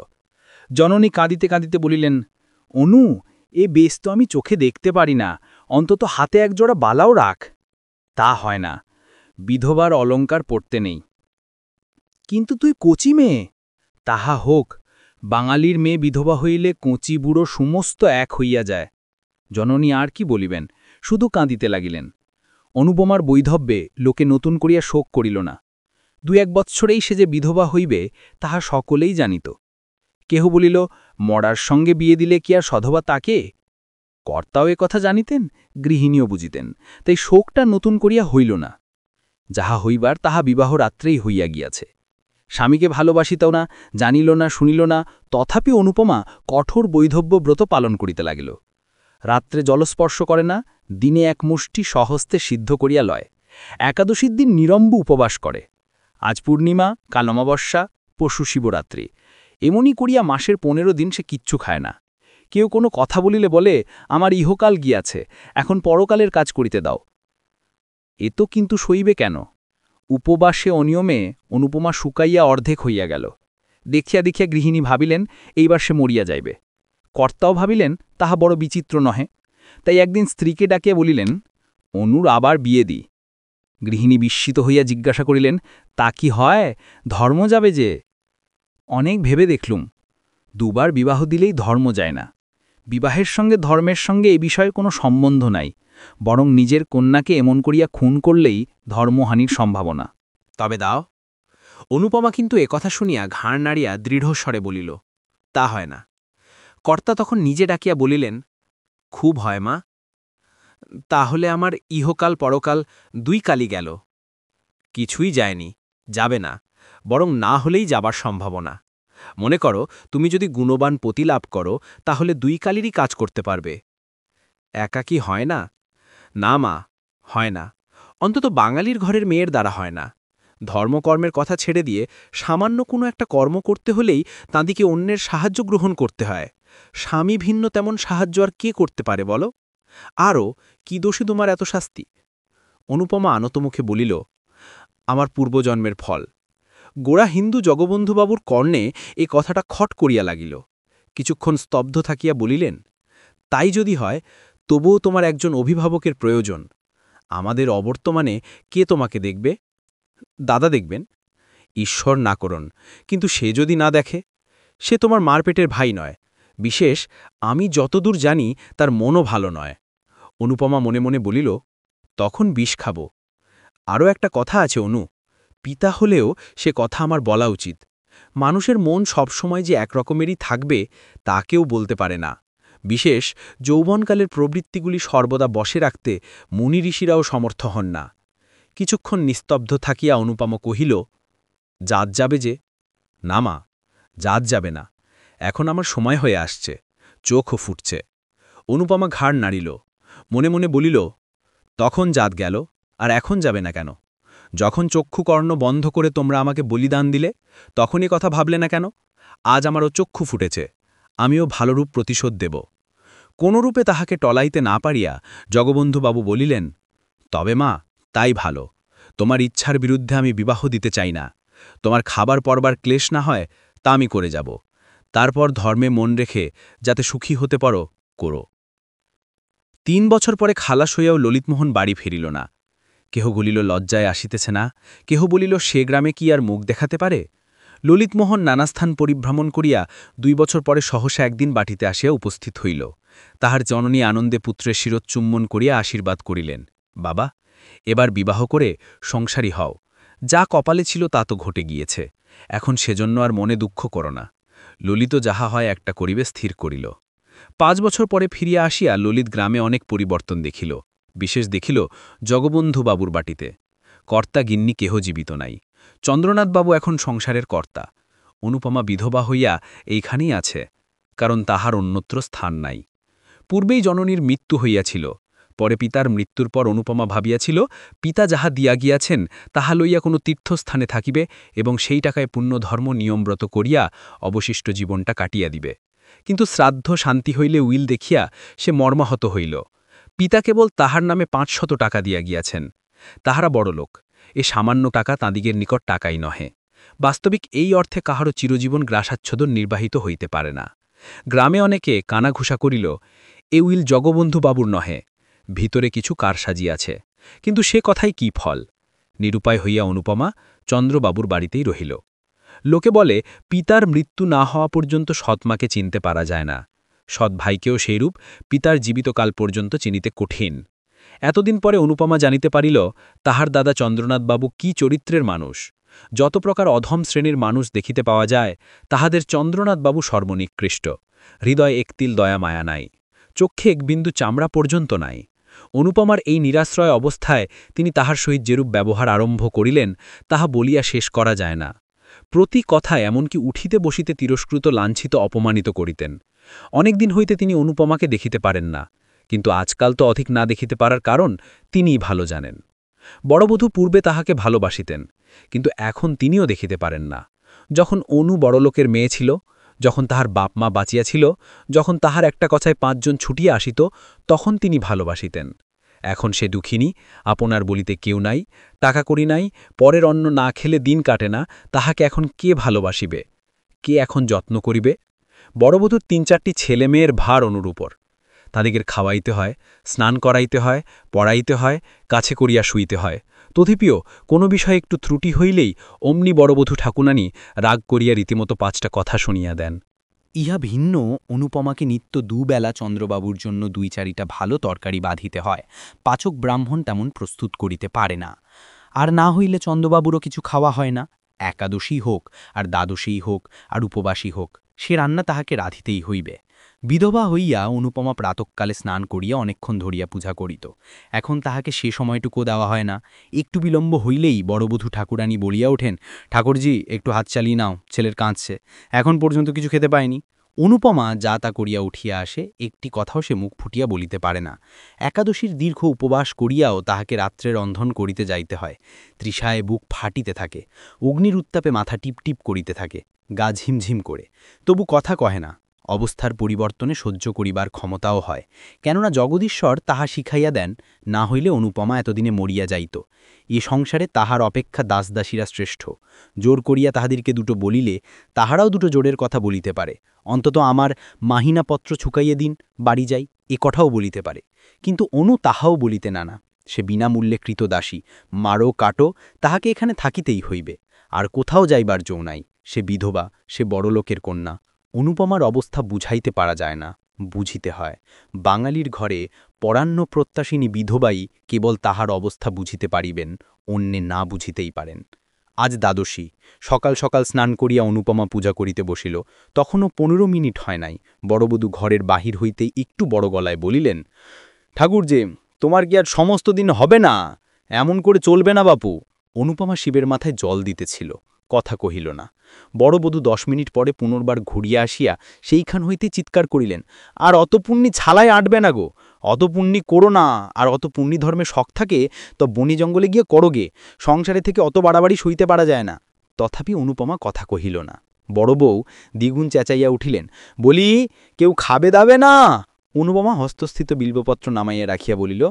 জননী কাঁদিতে কাঁদিতে বলিলেন, অনু, এ বেশ তো আমি চোখে দেখতে পারি না, অন্তত হাতে একজোড়া বালাও রাখ। তা হয় না, বিধবার অলঙ্কার পড়তে নেই। কিন্তু তুই কচি মেয়ে। তাহা হোক, বাঙালির মেয়ে বিধবা হইলে কচি বুড়ো সমস্ত এক হইয়া যায়। জননী আর কি বলিবেন, শুধু কাঁদিতে লাগিলেন। অনুপমার বৈধব্যে লোকে নতুন করিয়া শোক করিল না। 2-1 বৎসরেই সে যে বিধবা হইবে তাহা সকলেই জানিত। কেহ বলিল, মরার সঙ্গে বিয়ে দিলে কি আর সধবা তাকে? কর্তাও এ কথা জানিতেন, গৃহিণীও বুঝিতেন, তাই শোকটা নতুন করিয়া হইল না। যাহা হইবার তাহা বিবাহ রাত্রেই হইয়া গিয়াছে। স্বামীকে ভালোবাসিতও না, জানিল না, শুনিল না, তথাপি অনুপমা কঠোর বৈধব্য ব্রত পালন করিতে লাগিল। রাত্রে জলস্পর্শ করে না, দিনে এক মুষ্টি সহস্তে সিদ্ধ করিয়া লয়। একাদশীর দিন নিরম্ব উপবাস করে। আজ পূর্ণিমা, কাল অমাবস্যা, পরশু শিবরাত্রি, এমনি করিয়া মাসের 15 দিন সে কিচ্ছু খায় না। কেউ কোনো কথা বলিলে বলে, আমার ইহকাল গিয়াছে, এখন পরকালের কাজ করিতে দাও। এ তো কিন্তু সইবে কেন? উপবাসে অনিয়মে অনুপমা শুকাইয়া অর্ধেক হইয়া গেল। দেখিয়া দেখিয়া গৃহিণী ভাবিলেন, এইবার সে মরিয়া যাইবে। কর্তাও ভাবিলেন, তাহা বড় বিচিত্র নহে। তাই একদিন স্ত্রীকে ডাকিয়া বলিলেন, অনুর আবার বিয়ে দি। গৃহিণী বিস্মিত হইয়া জিজ্ঞাসা করিলেন, তা কি হয়? ধর্ম যাবে যে? অনেক ভেবে দেখলুম, 2 বার বিবাহ দিলেই ধর্ম যায় না। বিবাহের সঙ্গে ধর্মের সঙ্গে এ বিষয়ে কোনো সম্বন্ধ নাই, বরং নিজের কন্যাকে এমন করিয়া খুন করলেই ধর্মহানির সম্ভাবনা। তবে দাও। অনুপমা কিন্তু একথা শুনিয়া ঘাড় নাড়িয়া দৃঢ়স্বরে বলিল, তা হয় না। কর্তা তখন নিজে ডাকিয়া বলিলেন, খুব হয় মা। তাহলে আমার ইহকাল পরকাল 2 কালই গেল। কিছুই যায়নি, যাবে না, বরং না হলেই যাবার সম্ভাবনা। মনে করো, তুমি যদি গুণবান পতি লাভ করো, তাহলে 2 কালেরই কাজ করতে পারবে। একা কি হয় না? না মা, হয় না। অন্তত বাঙালির ঘরের মেয়ের দ্বারা হয় না। ধর্মকর্মের কথা ছেড়ে দিয়ে সামান্য কোনো একটা কর্ম করতে হলেই তাঁদিকে অন্যের সাহায্য গ্রহণ করতে হয়। স্বামী ভিন্ন তেমন সাহায্য আর কে করতে পারে বলো? আরও কি দোষী তোমার এত শাস্তি? অনুপমা আনতমুখে বলিল, আমার পূর্বজন্মের ফল। গোড়া হিন্দু জগবন্ধুবাবুর কর্ণে এ কথাটা খট করিয়া লাগিল। কিছুক্ষণ স্তব্ধ থাকিয়া বলিলেন, তাই যদি হয়, তবুও তোমার একজন অভিভাবকের প্রয়োজন। আমাদের অবর্তমানে কে তোমাকে দেখবে? দাদা দেখবেন। ঈশ্বর না করুন, কিন্তু সে যদি না দেখে? সে তোমার মারপেটের ভাই নয়। বিশেষ আমি যতদূর জানি তার মনও ভালো নয়। অনুপমা মনে মনে বলিল, তখন বিষ খাব। আরও একটা কথা আছে অনু, পিতা হলেও সে কথা আমার বলা উচিত। মানুষের মন সবসময় যে একরকমেরই থাকবে তা কেউ বলতে পারে না। বিশেষ যৌবনকালের প্রবৃত্তিগুলি সর্বদা বশে রাখতে মুনি ঋষিরাও সমর্থ হন না। কিছুক্ষণ নিস্তব্ধ থাকিয়া অনুপমা কহিল, জাত যাবে যে? না মা, জাত যাবে না। এখন আমার সময় হয়ে আসছে, চোখও ফুটছে। অনুপমা ঘাড় নাড়িল, মনে মনে বলিল, তখন জাত গেল, আর এখন যাবে না কেন? যখন চক্ষুকর্ণ বন্ধ করে তোমরা আমাকে বলিদান দিলে, তখনই কথা ভাবলে না কেন? আজ আমারও চক্ষু ফুটেছে, আমিও ভালোরূপ প্রতিশোধ দেব। কোনরূপে তাহাকে টলাইতে না পারিয়া জগবন্ধুবাবু বলিলেন, তবে মা, তাই ভালো। তোমার ইচ্ছার বিরুদ্ধে আমি বিবাহ দিতে চাই না। তোমার খাবার পরবার ক্লেশ না হয় তা আমি করে যাব। তারপর ধর্মে মন রেখে যাতে সুখী হতে পারো, করো। 3 বছর পরে খালাস হইয়াও ললিতমোহন বাড়ি ফিরিল না। কেহ বলিল লজ্জায় আসিতেছে না, কেহ বলিল সে গ্রামে কি আর মুখ দেখাতে পারে। ললিতমোহন নানাস্থান পরিভ্রমণ করিয়া 2 বছর পরে সহসা একদিন বাটিতে আসিয়া উপস্থিত হইল। তাহার জননী আনন্দে পুত্রের শিরোচ্চুম্বন করিয়া আশীর্বাদ করিলেন, বাবা, এবার বিবাহ করে সংসারী হও। যা কপালে ছিল তা তো ঘটে গিয়েছে, এখন সেজন্য আর মনে দুঃখ করো না। ললিত যাহা হয় একটা করিবে স্থির করিল। 5 বছর পরে ফিরিয়া আসিয়া ললিত গ্রামে অনেক পরিবর্তন দেখিল। বিশেষ দেখিল জগবন্ধুবাবুর বাটিতে। কর্তা গিন্নি কেহ জীবিত নাই। চন্দ্রনাথবাবু এখন সংসারের কর্তা। অনুপমা বিধবা হইয়া এইখানেই আছে, কারণ তাহার অন্যত্র স্থান নাই। পূর্বেই জননীর মৃত্যু হইয়াছিল। পরে পিতার মৃত্যুর পর অনুপমা ভাবিয়াছিল, পিতা যাহা দিয়া গিয়াছেন তাহা লইয়া কোনো তীর্থস্থানে থাকিবে এবং সেই টাকায় পুণ্যধর্ম নিয়মব্রত করিয়া অবশিষ্ট জীবনটা কাটিয়া দিবে। কিন্তু শ্রাদ্ধ শান্তি হইলে উইল দেখিয়া সে মর্মাহত হইল। পিতা কেবল তাহার নামে 500 টাকা দিয়া গিয়াছেন। তাহারা বড়লোক, এ সামান্য টাকা তাঁদিগের নিকট টাকাই নহে। বাস্তবিক এই অর্থে কাহারও চিরজীবন গ্রাসাচ্ছদন নির্বাহিত হইতে পারে না। গ্রামে অনেকে কানাঘুষা করিল, এ উইল জগবন্ধুবাবুর নহে, ভিতরে কিছু কারসাজি আছে। কিন্তু সে কথাই কি ফল? নিরুপায় হইয়া অনুপমা চন্দ্রবাবুর বাড়িতেই রহিল। লোকে বলে, পিতার মৃত্যু না হওয়া পর্যন্ত সৎমাকে চিনতে পারা যায় না। সৎ ভাইকেও সেইরূপ পিতার জীবিতকাল পর্যন্ত চিনিতে কঠিন। এতদিন পরে অনুপমা জানিতে পারিল তাহার দাদা চন্দ্রনাথবাবু কি চরিত্রের মানুষ। যত প্রকার অধম শ্রেণীর মানুষ দেখিতে পাওয়া যায়, তাহাদের চন্দ্রনাথবাবু সর্বনিকৃষ্ট। হৃদয় একতিল দয়া মায়া নাই, চক্ষে এক বিন্দু চামড়া পর্যন্ত নাই। অনুপমার এই নিরাশ্রয় অবস্থায় তিনি তাহার সহিত যেরূপ ব্যবহার আরম্ভ করিলেন, তাহা বলিয়া শেষ করা যায় না। প্রতি কথায় এমনকি উঠিতে বসিতে তিরস্কৃত লাঞ্ছিত অপমানিত করিতেন। অনেকদিন হইতে তিনি অনুপমাকে দেখিতে পারেন না, কিন্তু আজকাল তো অধিক না দেখিতে পারার কারণ তিনিই ভালো জানেন। বড়বধূ পূর্বে তাহাকে ভালোবাসিতেন, কিন্তু এখন তিনিও দেখিতে পারেন না। যখন অনু বড়লোকের মেয়ে ছিল, যখন তাহার বাপ মা বাঁচিয়া ছিল, যখন তাহার একটা কথায় ৫ জন ছুটিয়া আসিত, তখন তিনি ভালোবাসিতেন। এখন সে দুঃখিনী, আপনার বলিতে কেউ নাই, টাকা করি নাই, পরের অন্ন না খেলে দিন কাটে না, তাহাকে এখন কে ভালোবাসিবে, কে এখন যত্ন করিবে? বড়বধূর ৩-৪টি ছেলে মেয়ের ভার অনুর উপর। তাদিগের খাওয়াইতে হয়, স্নান করাইতে হয়, পড়াইতে হয়, কাছে করিয়া শুইতে হয়। তথাপিও কোনো বিষয়ে একটু ত্রুটি হইলেই অমনি বড়বধূ ঠাকুরানী রাগ করিয়া রীতিমতো ৫টা কথা শুনিয়া দেন। ইহা ভিন্ন অনুপমাকে নিত্য দুবেলা চন্দ্রবাবুর জন্য ২-৪টা ভালো তরকারি বাঁধিতে হয়। পাচক ব্রাহ্মণ তেমন প্রস্তুত করিতে পারে না। আর না হইলে চন্দ্রবাবুরও কিছু খাওয়া হয় না। একাদশী হোক আর দ্বাদশী হোক আর উপবাসী হোক, সে রান্না তাহাকে রাঁধিতেই হইবে। বিধবা হইয়া অনুপমা প্রাতঃকালে স্নান করিয়া অনেকক্ষণ ধরিয়া পূজা করিত। এখন তাহাকে সে সময়টুকু দেওয়া হয় না। একটু বিলম্ব হইলেই বড়বধূ ঠাকুরানী বলিয়া ওঠেন, ঠাকুরজি একটু হাত চালিয়ে নাও, ছেলের কাঁদছে, এখন পর্যন্ত কিছু খেতে পায়নি। অনুপমা যা তা করিয়া উঠিয়া আসে, একটি কথাও সে মুখ ফুটিয়া বলিতে পারে না। একাদশীর দীর্ঘ উপবাস করিয়াও তাহাকে রাত্রে রন্ধন করিতে যাইতে হয়। তৃষায় বুক ফাটিতে থাকে, অগ্নির উত্তাপে মাথা টিপটিপ করিতে থাকে, গা ঝিমঝিম করে, তবু কথা কহে না। অবস্থার পরিবর্তনে সহ্য করিবার ক্ষমতাও হয়, কেননা জগদীশ্বর তাহা শিখাইয়া দেন, না হইলে অনুপমা এতদিনে মরিয়া যাইত। এ সংসারে তাহার অপেক্ষা দাসদাসীরা শ্রেষ্ঠ। জোর করিয়া তাহাদিরকে দুটো বলিলে তাহারাও দুটো জোরের কথা বলিতে পারে। অন্তত আমার মাহিনাপত্র ছুকাইয়ে দিন, বাড়ি যাই, এ কথাও বলিতে পারে। কিন্তু অনু তাহাও বলিতে না। সে বিনামূল্যে কৃতদাসী, মারো কাটো, তাহাকে এখানে থাকিতেই হইবে। আর কোথাও যাইবার জো নাই। সে বিধবা, সে বড়লোকের কন্যা। অনুপমার অবস্থা বুঝাইতে পারা যায় না, বুঝিতে হয়। বাঙালির ঘরে পরান্ন প্রত্যাশিনী বিধবাই কেবল তাহার অবস্থা বুঝিতে পারিবেন, অন্যে না বুঝিতেই পারেন। আজ দ্বাদশী, সকাল সকাল স্নান করিয়া অনুপমা পূজা করিতে বসিল। তখনও ১৫ মিনিট হয় নাই, বড়বধূ ঘরের বাহির হইতেই একটু বড় গলায় বলিলেন, ঠাকুরজে, তোমার কি আর সমস্ত দিন হবে না? এমন করে চলবে না বাপু। অনুপমা শিবের মাথায় জল দিতেছিল, কথা কহিল না। বড়বধূ ১০ মিনিট পরে পুনর্বার ঘুরিয়া আসিয়া সেইখান হইতে চিৎকার করিলেন, আর অত পুণ্যি ছালায় আটবে না গো, অত পুণ্যি করো না। আর অত পুণ্যি ধর্মে শখ থাকে তো বনি জঙ্গলে গিয়ে করোগে, সংসারে থেকে অত বাড়াবাড়ি সইতে পারা যায় না। তথাপি অনুপমা কথা কহিল না। বড় বউ দ্বিগুণ চেঁচাইয়া উঠিলেন, বলি, কেউ খাবে দাবে না? অনুপমা হস্তস্থিত বিল্বপত্র নামাইয়া রাখিয়া বলিল,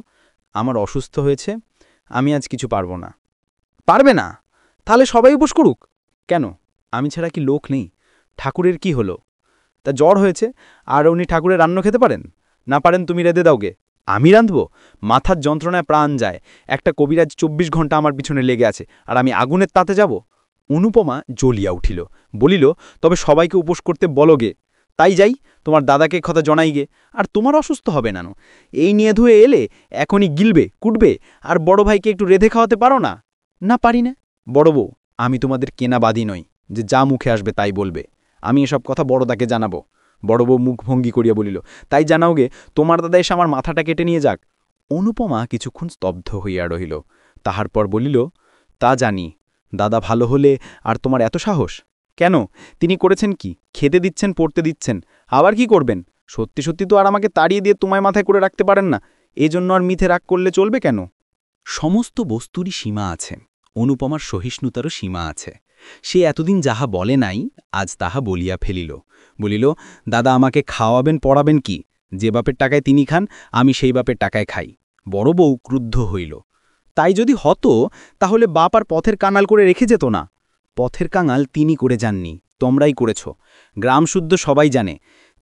আমার অসুস্থ হয়েছে, আমি আজ কিছু পারব না। পারবে না? তাহলে সবাই উপোস করুক। কেন, আমি ছাড়া কি লোক নেই? ঠাকুরের কি হলো? তা জ্বর হয়েছে, আর উনি ঠাকুরের রান্ন খেতে পারেন না? পারেন তুমি রেঁধে দাওগে, আমি রাঁধব? মাথার যন্ত্রণায় প্রাণ যায়। একটা কবিরাজ ২৪ ঘন্টা আমার পিছনে লেগে আছে, আর আমি আগুনের তাতে যাব? অনুপমা জ্বলিয়া উঠিল, বলিল, তবে সবাইকে উপোস করতে বলগে। তাই যাই, তোমার দাদাকে কথা জনাই গে। আর তোমার অসুস্থ হবে না, এই নিয়ে ধুয়ে এলে এখনই গিলবে কুটবে, আর বড় ভাইকে একটু রেঁধে খাওয়াতে পারো না? না, পারি না। বড় বউ, আমি তোমাদের কেনা বাদী নই যে যা মুখে আসবে তাই বলবে। আমি এসব কথা বড়দাকে জানাবো। বড় বউ মুখ ভঙ্গি করিয়া বলিল, তাই জানাওগে, তোমার দাদা এসে আমার মাথাটা কেটে নিয়ে যাক। অনুপমা কিছুক্ষণ স্তব্ধ হইয়া রহিল, তাহার পর বলিল, তা জানি, দাদা ভালো হলে আর তোমার এত সাহস কেন? তিনি করেছেন কি? খেতে দিচ্ছেন, পড়তে দিচ্ছেন, আবার কি করবেন? সত্যি সত্যি তো আর আমাকে তাড়িয়ে দিয়ে তোমায় মাথায় করে রাখতে পারেন না, এজন্য আর মিথে রাগ করলে চলবে কেন? সমস্ত বস্তুরই সীমা আছে, অনুপমার সহিষ্ণুতারও সীমা আছে। সে এতদিন যাহা বলে নাই, আজ তাহা বলিয়া ফেলিল। বলিল, দাদা আমাকে খাওয়াবেন পড়াবেন কি? যে বাপের টাকায় তিনি খান, আমি সেই বাপের টাকায় খাই। বড় বউ ক্রুদ্ধ হইল, তাই যদি হতো তাহলে বাপ আর পথের কাঙাল করে রেখে যেত না। পথের কাঙাল তিনি করে যাননি, তোমরাই করেছ। গ্রামশুদ্ধ সবাই জানে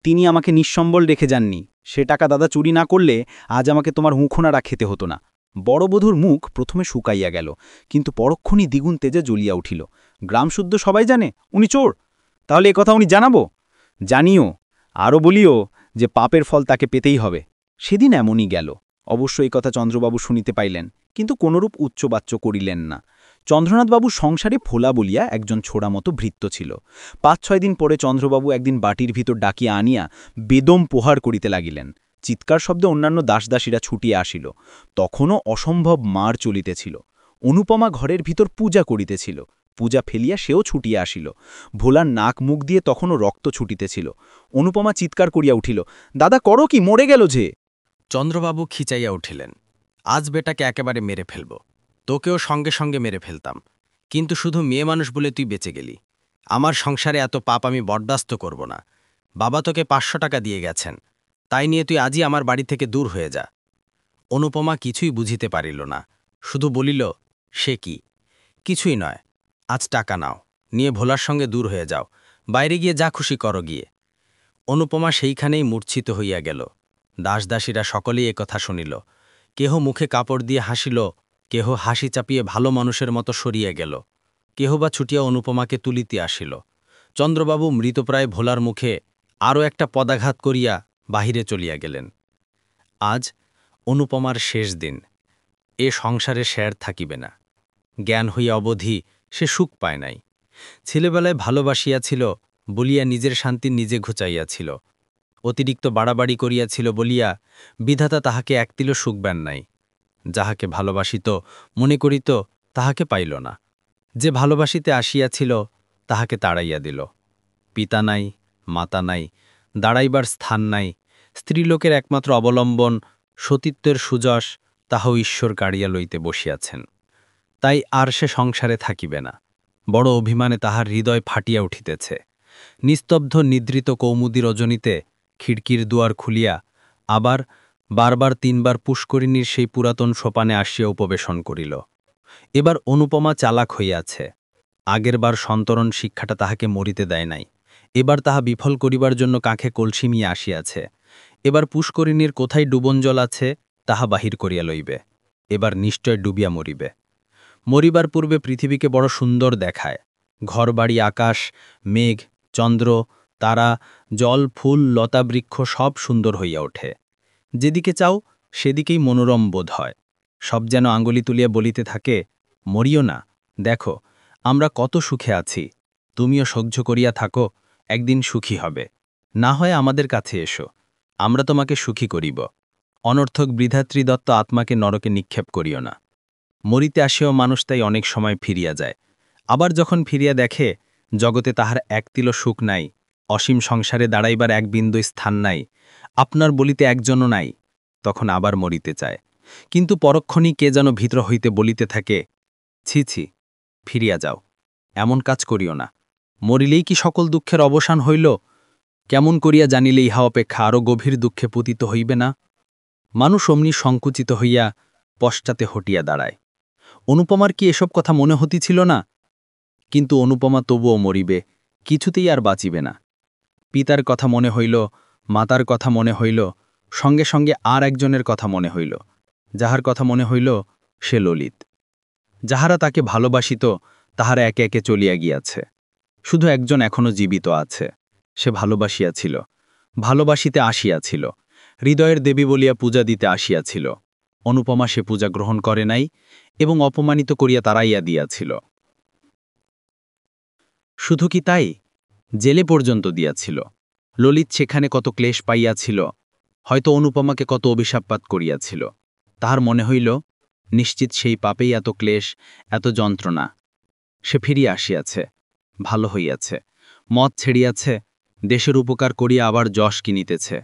তিনি আমাকে নিঃসম্বল রেখে যাননি। সে টাকা দাদা চুরি না করলে আজ আমাকে তোমার হুঁখোনারা খেতে হতো না। বড়বধূর মুখ প্রথমে শুকাইয়া গেল, কিন্তু পরক্ষণই দ্বিগুণ তেজে জ্বলিয়া উঠিল। গ্রামশুদ্ধ সবাই জানে উনি চোর? তাহলে এ কথা উনি জানাবো? জানিও, আরও বলিও যে পাপের ফল তাকে পেতেই হবে। সেদিন এমনই গেল। অবশ্য এই কথা চন্দ্রবাবু শুনিতে পাইলেন, কিন্তু কোনরূপ উচ্চবাচ্য করিলেন না। চন্দ্রনাথবাবু সংসারে ফোলা বলিয়া একজন ছোড়া মতো ভৃত্য ছিল। ৫-৬ দিন পরে চন্দ্রবাবু একদিন বাটির ভিতর ডাকিয়া আনিয়া বেদম প্রহার করিতে লাগিলেন। চিৎকার শব্দে অন্যান্য দাসদাসীরা ছুটিয়া আসিল। তখনও অসম্ভব মার চলিতেছিল। অনুপমা ঘরের ভিতর পূজা করিতেছিল। পূজা ফেলিয়া সেও ছুটিয়া আসিল। ভোলার নাক মুখ দিয়ে তখনও রক্ত ছুটিতেছিল। অনুপমা চিৎকার করিয়া উঠিল, দাদা করো কি, মরে গেল যে। চন্দ্রবাবু খিচাইয়া উঠিলেন, আজ বেটাকে একেবারে মেরে ফেলব। তোকেও সঙ্গে সঙ্গে মেরে ফেলতাম, কিন্তু শুধু মেয়ে মানুষ বলে তুই বেঁচে গেলি। আমার সংসারে এত পাপ আমি বরদাস্ত করব না। বাবা তোকে ৫০০ টাকা দিয়ে গেছেন, তাই নিয়ে তুই আজই আমার বাড়ি থেকে দূর হয়ে যা। অনুপমা কিছুই বুঝিতে পারিল না, শুধু বলিল, সে কি? কিছুই নয়, আজ টাকা নাও, নিয়ে ভোলার সঙ্গে দূর হয়ে যাও, বাইরে গিয়ে যা খুশি করো গিয়ে। অনুপমা সেইখানেই মূর্ছিত হইয়া গেল। দাসদাসীরা সকলেই একথা শুনিল। কেহ মুখে কাপড় দিয়ে হাসিল, কেহ হাসি চাপিয়ে ভালো মানুষের মতো সরিয়ে গেল, কেহ বা ছুটিয়া অনুপমাকে তুলিতে আসিল। চন্দ্রবাবু মৃতপ্রায় ভোলার মুখে আরও একটা পদাঘাত করিয়া বাহিরে চলিয়া গেলেন। আজ অনুপমার শেষ দিন। এ সংসারে স্যার থাকিবে না। জ্ঞান হইয়া অবধি সে সুখ পায় নাই। ছেলেবেলায় ভালোবাসিয়াছিল বলিয়া নিজের শান্তি নিজে ঘুচাইয়াছিল। অতিরিক্ত বাড়াবাড়ি করিয়াছিল বলিয়া বিধাতা তাহাকে একতিল সুখ দেন নাই। যাহাকে ভালোবাসিত মনে করিত তাহাকে পাইল না। যে ভালোবাসিতে আসিয়াছিল তাহাকে তাড়াইয়া দিল। পিতা নাই, মাতা নাই, দাঁড়াইবার স্থান নাই, স্ত্রীলোকের একমাত্র অবলম্বন সতীত্বের সুযশ তাহাও ঈশ্বর কাড়িয়া লইতে বসিয়াছেন। তাই আর সে সংসারে থাকিবে না। বড় অভিমানে তাহার হৃদয় ফাটিয়া উঠিতেছে। নিস্তব্ধ নিদ্রিত কৌমুদী রজনীতে খিড়কির দুয়ার খুলিয়া আবার বারবার ৩ বার পুষ্করিণীর সেই পুরাতন সোপানে আসিয়া উপবেশন করিল। এবার অনুপমা চালাক হইয়াছে। আগেরবার সন্তরণ শিক্ষাটা তাহাকে মরিতে দেয় নাই। এবার তাহা বিফল করিবার জন্য কাঁখে কলসি নিয়ে আসিয়াছে। এবার পুষ্করিণীর কোথায় ডুবন জল আছে তাহা বাহির করিয়া লইবে। এবার নিশ্চয় ডুবিয়া মরিবে। মরিবার পূর্বে পৃথিবীকে বড় সুন্দর দেখায়। ঘরবাড়ি, আকাশ, মেঘ, চন্দ্র, তারা, জল, ফুল, লতা, বৃক্ষ সব সুন্দর হইয়া ওঠে। যেদিকে চাও সেদিকেই মনোরম বোধ হয়। সব যেন আঙ্গুলি তুলিয়া বলিতে থাকে, মরিও না, দেখো আমরা কত সুখে আছি, তুমিও সহ্য করিয়া থাকো, একদিন সুখী হবে। না হয় আমাদের কাছে এসো, আমরা তোমাকে সুখী করিব। অনর্থক বৃদ্ধাত্রী দত্ত আত্মাকে নরকে নিক্ষেপ করিও না। মরিতে আসেও মানুষ তাই অনেক সময় ফিরিয়া যায়। আবার যখন ফিরিয়া দেখে জগতে তাহার একতিল সুখ নাই, অসীম সংসারে দাঁড়াইবার এক বিন্দু স্থান নাই, আপনার বলিতে একজনও নাই, তখন আবার মরিতে চায়। কিন্তু পরক্ষণই কে যেন ভিতর হইতে বলিতে থাকে, ছি ছি, ফিরিয়া যাও, এমন কাজ করিও না। মরিলেই কি সকল দুঃখের অবসান হইল? কেমন করিয়া জানিলে ইহা অপেক্ষা আরও গভীর দুঃখে পতিত হইবে না? মানুষ অমনি সংকুচিত হইয়া পশ্চাতে হটিয়া দাঁড়ায়। অনুপমার কি এসব কথা মনে হতিছিল না? কিন্তু অনুপমা তবুও মরিবে, কিছুতেই আর বাঁচিবে না। পিতার কথা মনে হইল, মাতার কথা মনে হইল, সঙ্গে সঙ্গে আর একজনের কথা মনে হইল। যাহার কথা মনে হইল সে ললিত। যাহারা তাকে ভালোবাসিত তাহারা একে একে চলিয়া গিয়াছে। শুধু একজন এখনো জীবিত আছে। সে ভালোবাসিয়াছিল, ভালোবাসিতে আসিয়াছিল, হৃদয়ের দেবী বলিয়া পূজা দিতে আসিয়াছিল। অনুপমা সে পূজা গ্রহণ করে নাই এবং অপমানিত করিয়া তাড়াইয়া দিয়াছিল। শুধু কি তাই, জেলে পর্যন্ত দিয়াছিল। ললিত সেখানে কত ক্লেশ পাইয়াছিল, হয়তো অনুপমাকে কত অভিশাপপাত করিয়াছিল। তাহার মনে হইল, নিশ্চিত সেই পাপেই এত ক্লেশ, এত যন্ত্রণা। সে ফিরিয়া আসিয়াছে, ভালো হইয়াছে, মদ ছেড়িয়াছে, দেশের উপকার করিয়া আবার যশ কিনিতেছে।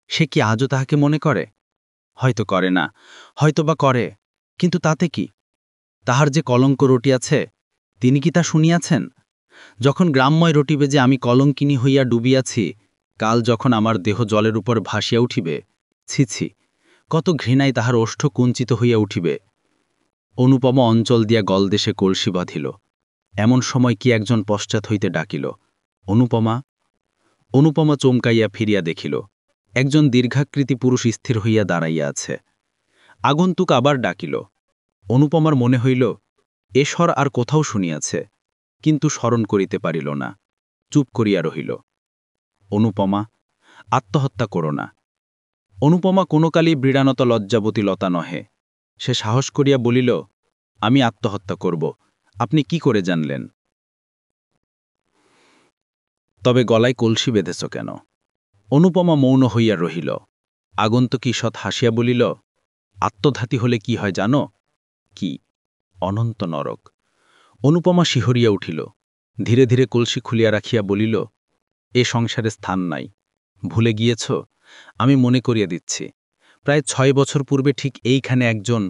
সে কি আজও তাহাকে মনে করে? হয়তো করে না, হয়তো বা করে, কিন্তু তাতে কি? তাহার যে কলঙ্ক রটিয়াছে, তিনি কি তা শুনিয়াছেন? যখন গ্রাম্যয় রটিবে যে আমি কলঙ্কিনী হইয়া ডুবিয়াছি, কাল যখন আমার দেহ জলের উপর ভাসিয়া উঠিবে, ছি ছি, কত ঘৃণায় তাহার ওষ্ঠ কুঞ্চিত হইয়া উঠিবে। অনুপমা অঞ্চল দিয়া গলদেশে কলসি বাঁধিল। এমন সময় কি একজন পশ্চাৎ হইতে ডাকিল, অনুপমা। অনুপমা চমকাইয়া ফিরিয়া দেখিল, একজন দীর্ঘাকৃতি পুরুষ স্থির হইয়া দাঁড়াইয়া আছে। আগন্তুক আবার ডাকিল। অনুপমার মনে হইল, এ স্বর আর কোথাও শুনিয়াছে, কিন্তু স্মরণ করিতে পারিল না, চুপ করিয়া রহিল। অনুপমা, আত্মহত্যা করো না। অনুপমা কোনোকালই বৃড়ানত লজ্জাবতী লতা নহে। সে সাহস করিয়া বলিল, আমি আত্মহত্যা করব, আপনি কি করে জানলেন? তবে গলায় কলসি বেঁধেছ কেন? অনুপমা মৌন হইয়া রহিল। আগন্তুক ঈষৎ হাসিয়া বলিল, আত্মঘাতী হলে কি হয় জানো? কি? অনন্ত নরক। অনুপমা শিহরিয়া উঠিল। ধীরে ধীরে কলসি খুলিয়া রাখিয়া বলিল, এ সংসারে স্থান নাই। ভুলে গিয়েছ? আমি মনে করিয়ে দিচ্ছি। প্রায় 6 বছর পূর্বে ঠিক এইখানে একজন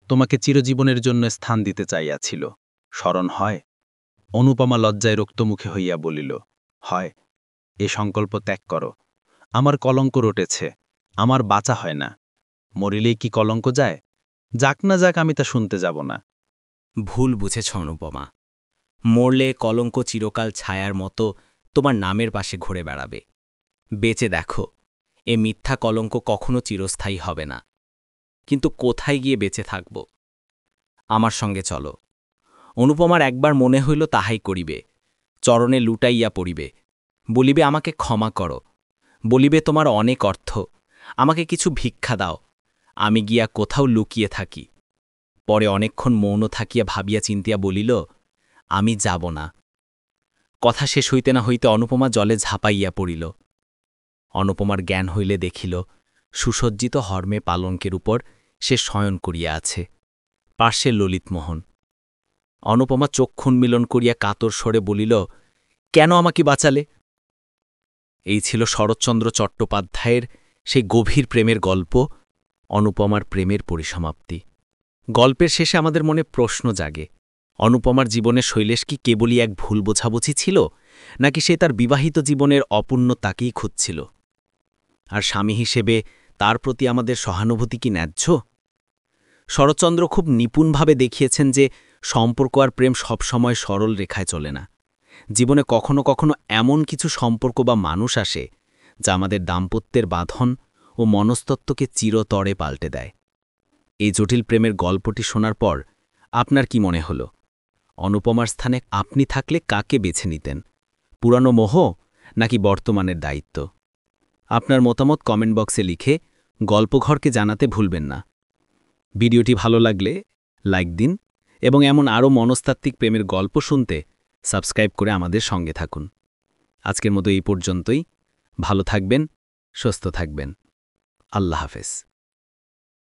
তোমাকে চিরজীবনের জন্য স্থান দিতে চাইয়াছিল। স্মরণ হয়? অনুপমা লজ্জায় রক্তমুখে হইয়া বলিল, হয়। এ সংকল্প ত্যাগ করো। আমার কলঙ্ক রটেছে, আমার বাঁচা হয় না। মরিলেই কি কলঙ্ক যায়? যাক না যাক, আমি তা শুনতে যাব না। ভুল বুঝেছ অনুপমা। মরলে কলঙ্ক চিরকাল ছায়ার মতো তোমার নামের পাশে ঘুরে বেড়াবে। বেঁচে দেখো, এ মিথ্যা কলঙ্ক কখনো চিরস্থায়ী হবে না। কিন্তু কোথায় গিয়ে বেঁচে থাকব? আমার সঙ্গে চলো। অনুপমার একবার মনে হইল তাহাই করিবে। চরণে লুটাইয়া পড়িবে। বলিবে, আমাকে ক্ষমা করো। বলিবে, তোমার অনেক অর্থ, আমাকে কিছু ভিক্ষা দাও, আমি গিয়া কোথাও লুকিয়ে থাকি। পরে অনেকক্ষণ মৌন থাকিয়া ভাবিয়া চিন্তিয়া বলিল, আমি যাব না। কথা শেষ হইতে না হইতে অনুপমা জলে ঝাঁপাইয়া পড়িল। অনুপমার জ্ঞান হইলে দেখিল, সুসজ্জিত হর্মে পালঙ্কের উপর সে শয়ন করিয়া আছে। পার্শ্বে ললিতমোহন। অনুপমা চক্ষু উন্মীলন করিয়া কাতর স্বরে বলিল, কেন আমাকে বাঁচালে? এই ছিল শরৎচন্দ্র চট্টোপাধ্যায়ের সেই গভীর প্রেমের গল্প, অনুপমার প্রেমের পরিসমাপ্তি। গল্পের শেষে আমাদের মনে প্রশ্ন জাগে, অনুপমার জীবনে শৈলেশ কি কেবলই এক ভুল বোঝাবুঝি ছিল, নাকি সে তার বিবাহিত জীবনের অপূর্ণ তাকেই খুঁজছিল? আর স্বামী হিসেবে তার প্রতি আমাদের সহানুভূতি কি ন্যায্য? শরৎচন্দ্র খুব নিপুণভাবে দেখিয়েছেন যে সম্পর্ক আর প্রেম সবসময় সরল রেখায় চলে না। জীবনে কখনো কখনো এমন কিছু সম্পর্ক বা মানুষ আসে যা আমাদের দাম্পত্যের বাঁধন ও মনস্তত্ত্বকে চিরতরে পাল্টে দেয়। এই জটিল প্রেমের গল্পটি শোনার পর আপনার কি মনে হল? অনুপমার স্থানে আপনি থাকলে কাকে বেছে নিতেন? পুরানো মোহ নাকি বর্তমানের দায়িত্ব? আপনার মতামত কমেন্ট বক্সে লিখে গল্পঘরকে জানাতে ভুলবেন না। ভিডিওটি ভালো লাগলে লাইক দিন এবং এমন আরও মনস্তাত্ত্বিক প্রেমের গল্প শুনতে সাবস্ক্রাইব করে আমাদের সঙ্গে থাকুন। আজকের মতো এই পর্যন্তই। ভালো থাকবেন, সুস্থ থাকবেন। আল্লাহ হাফেজ।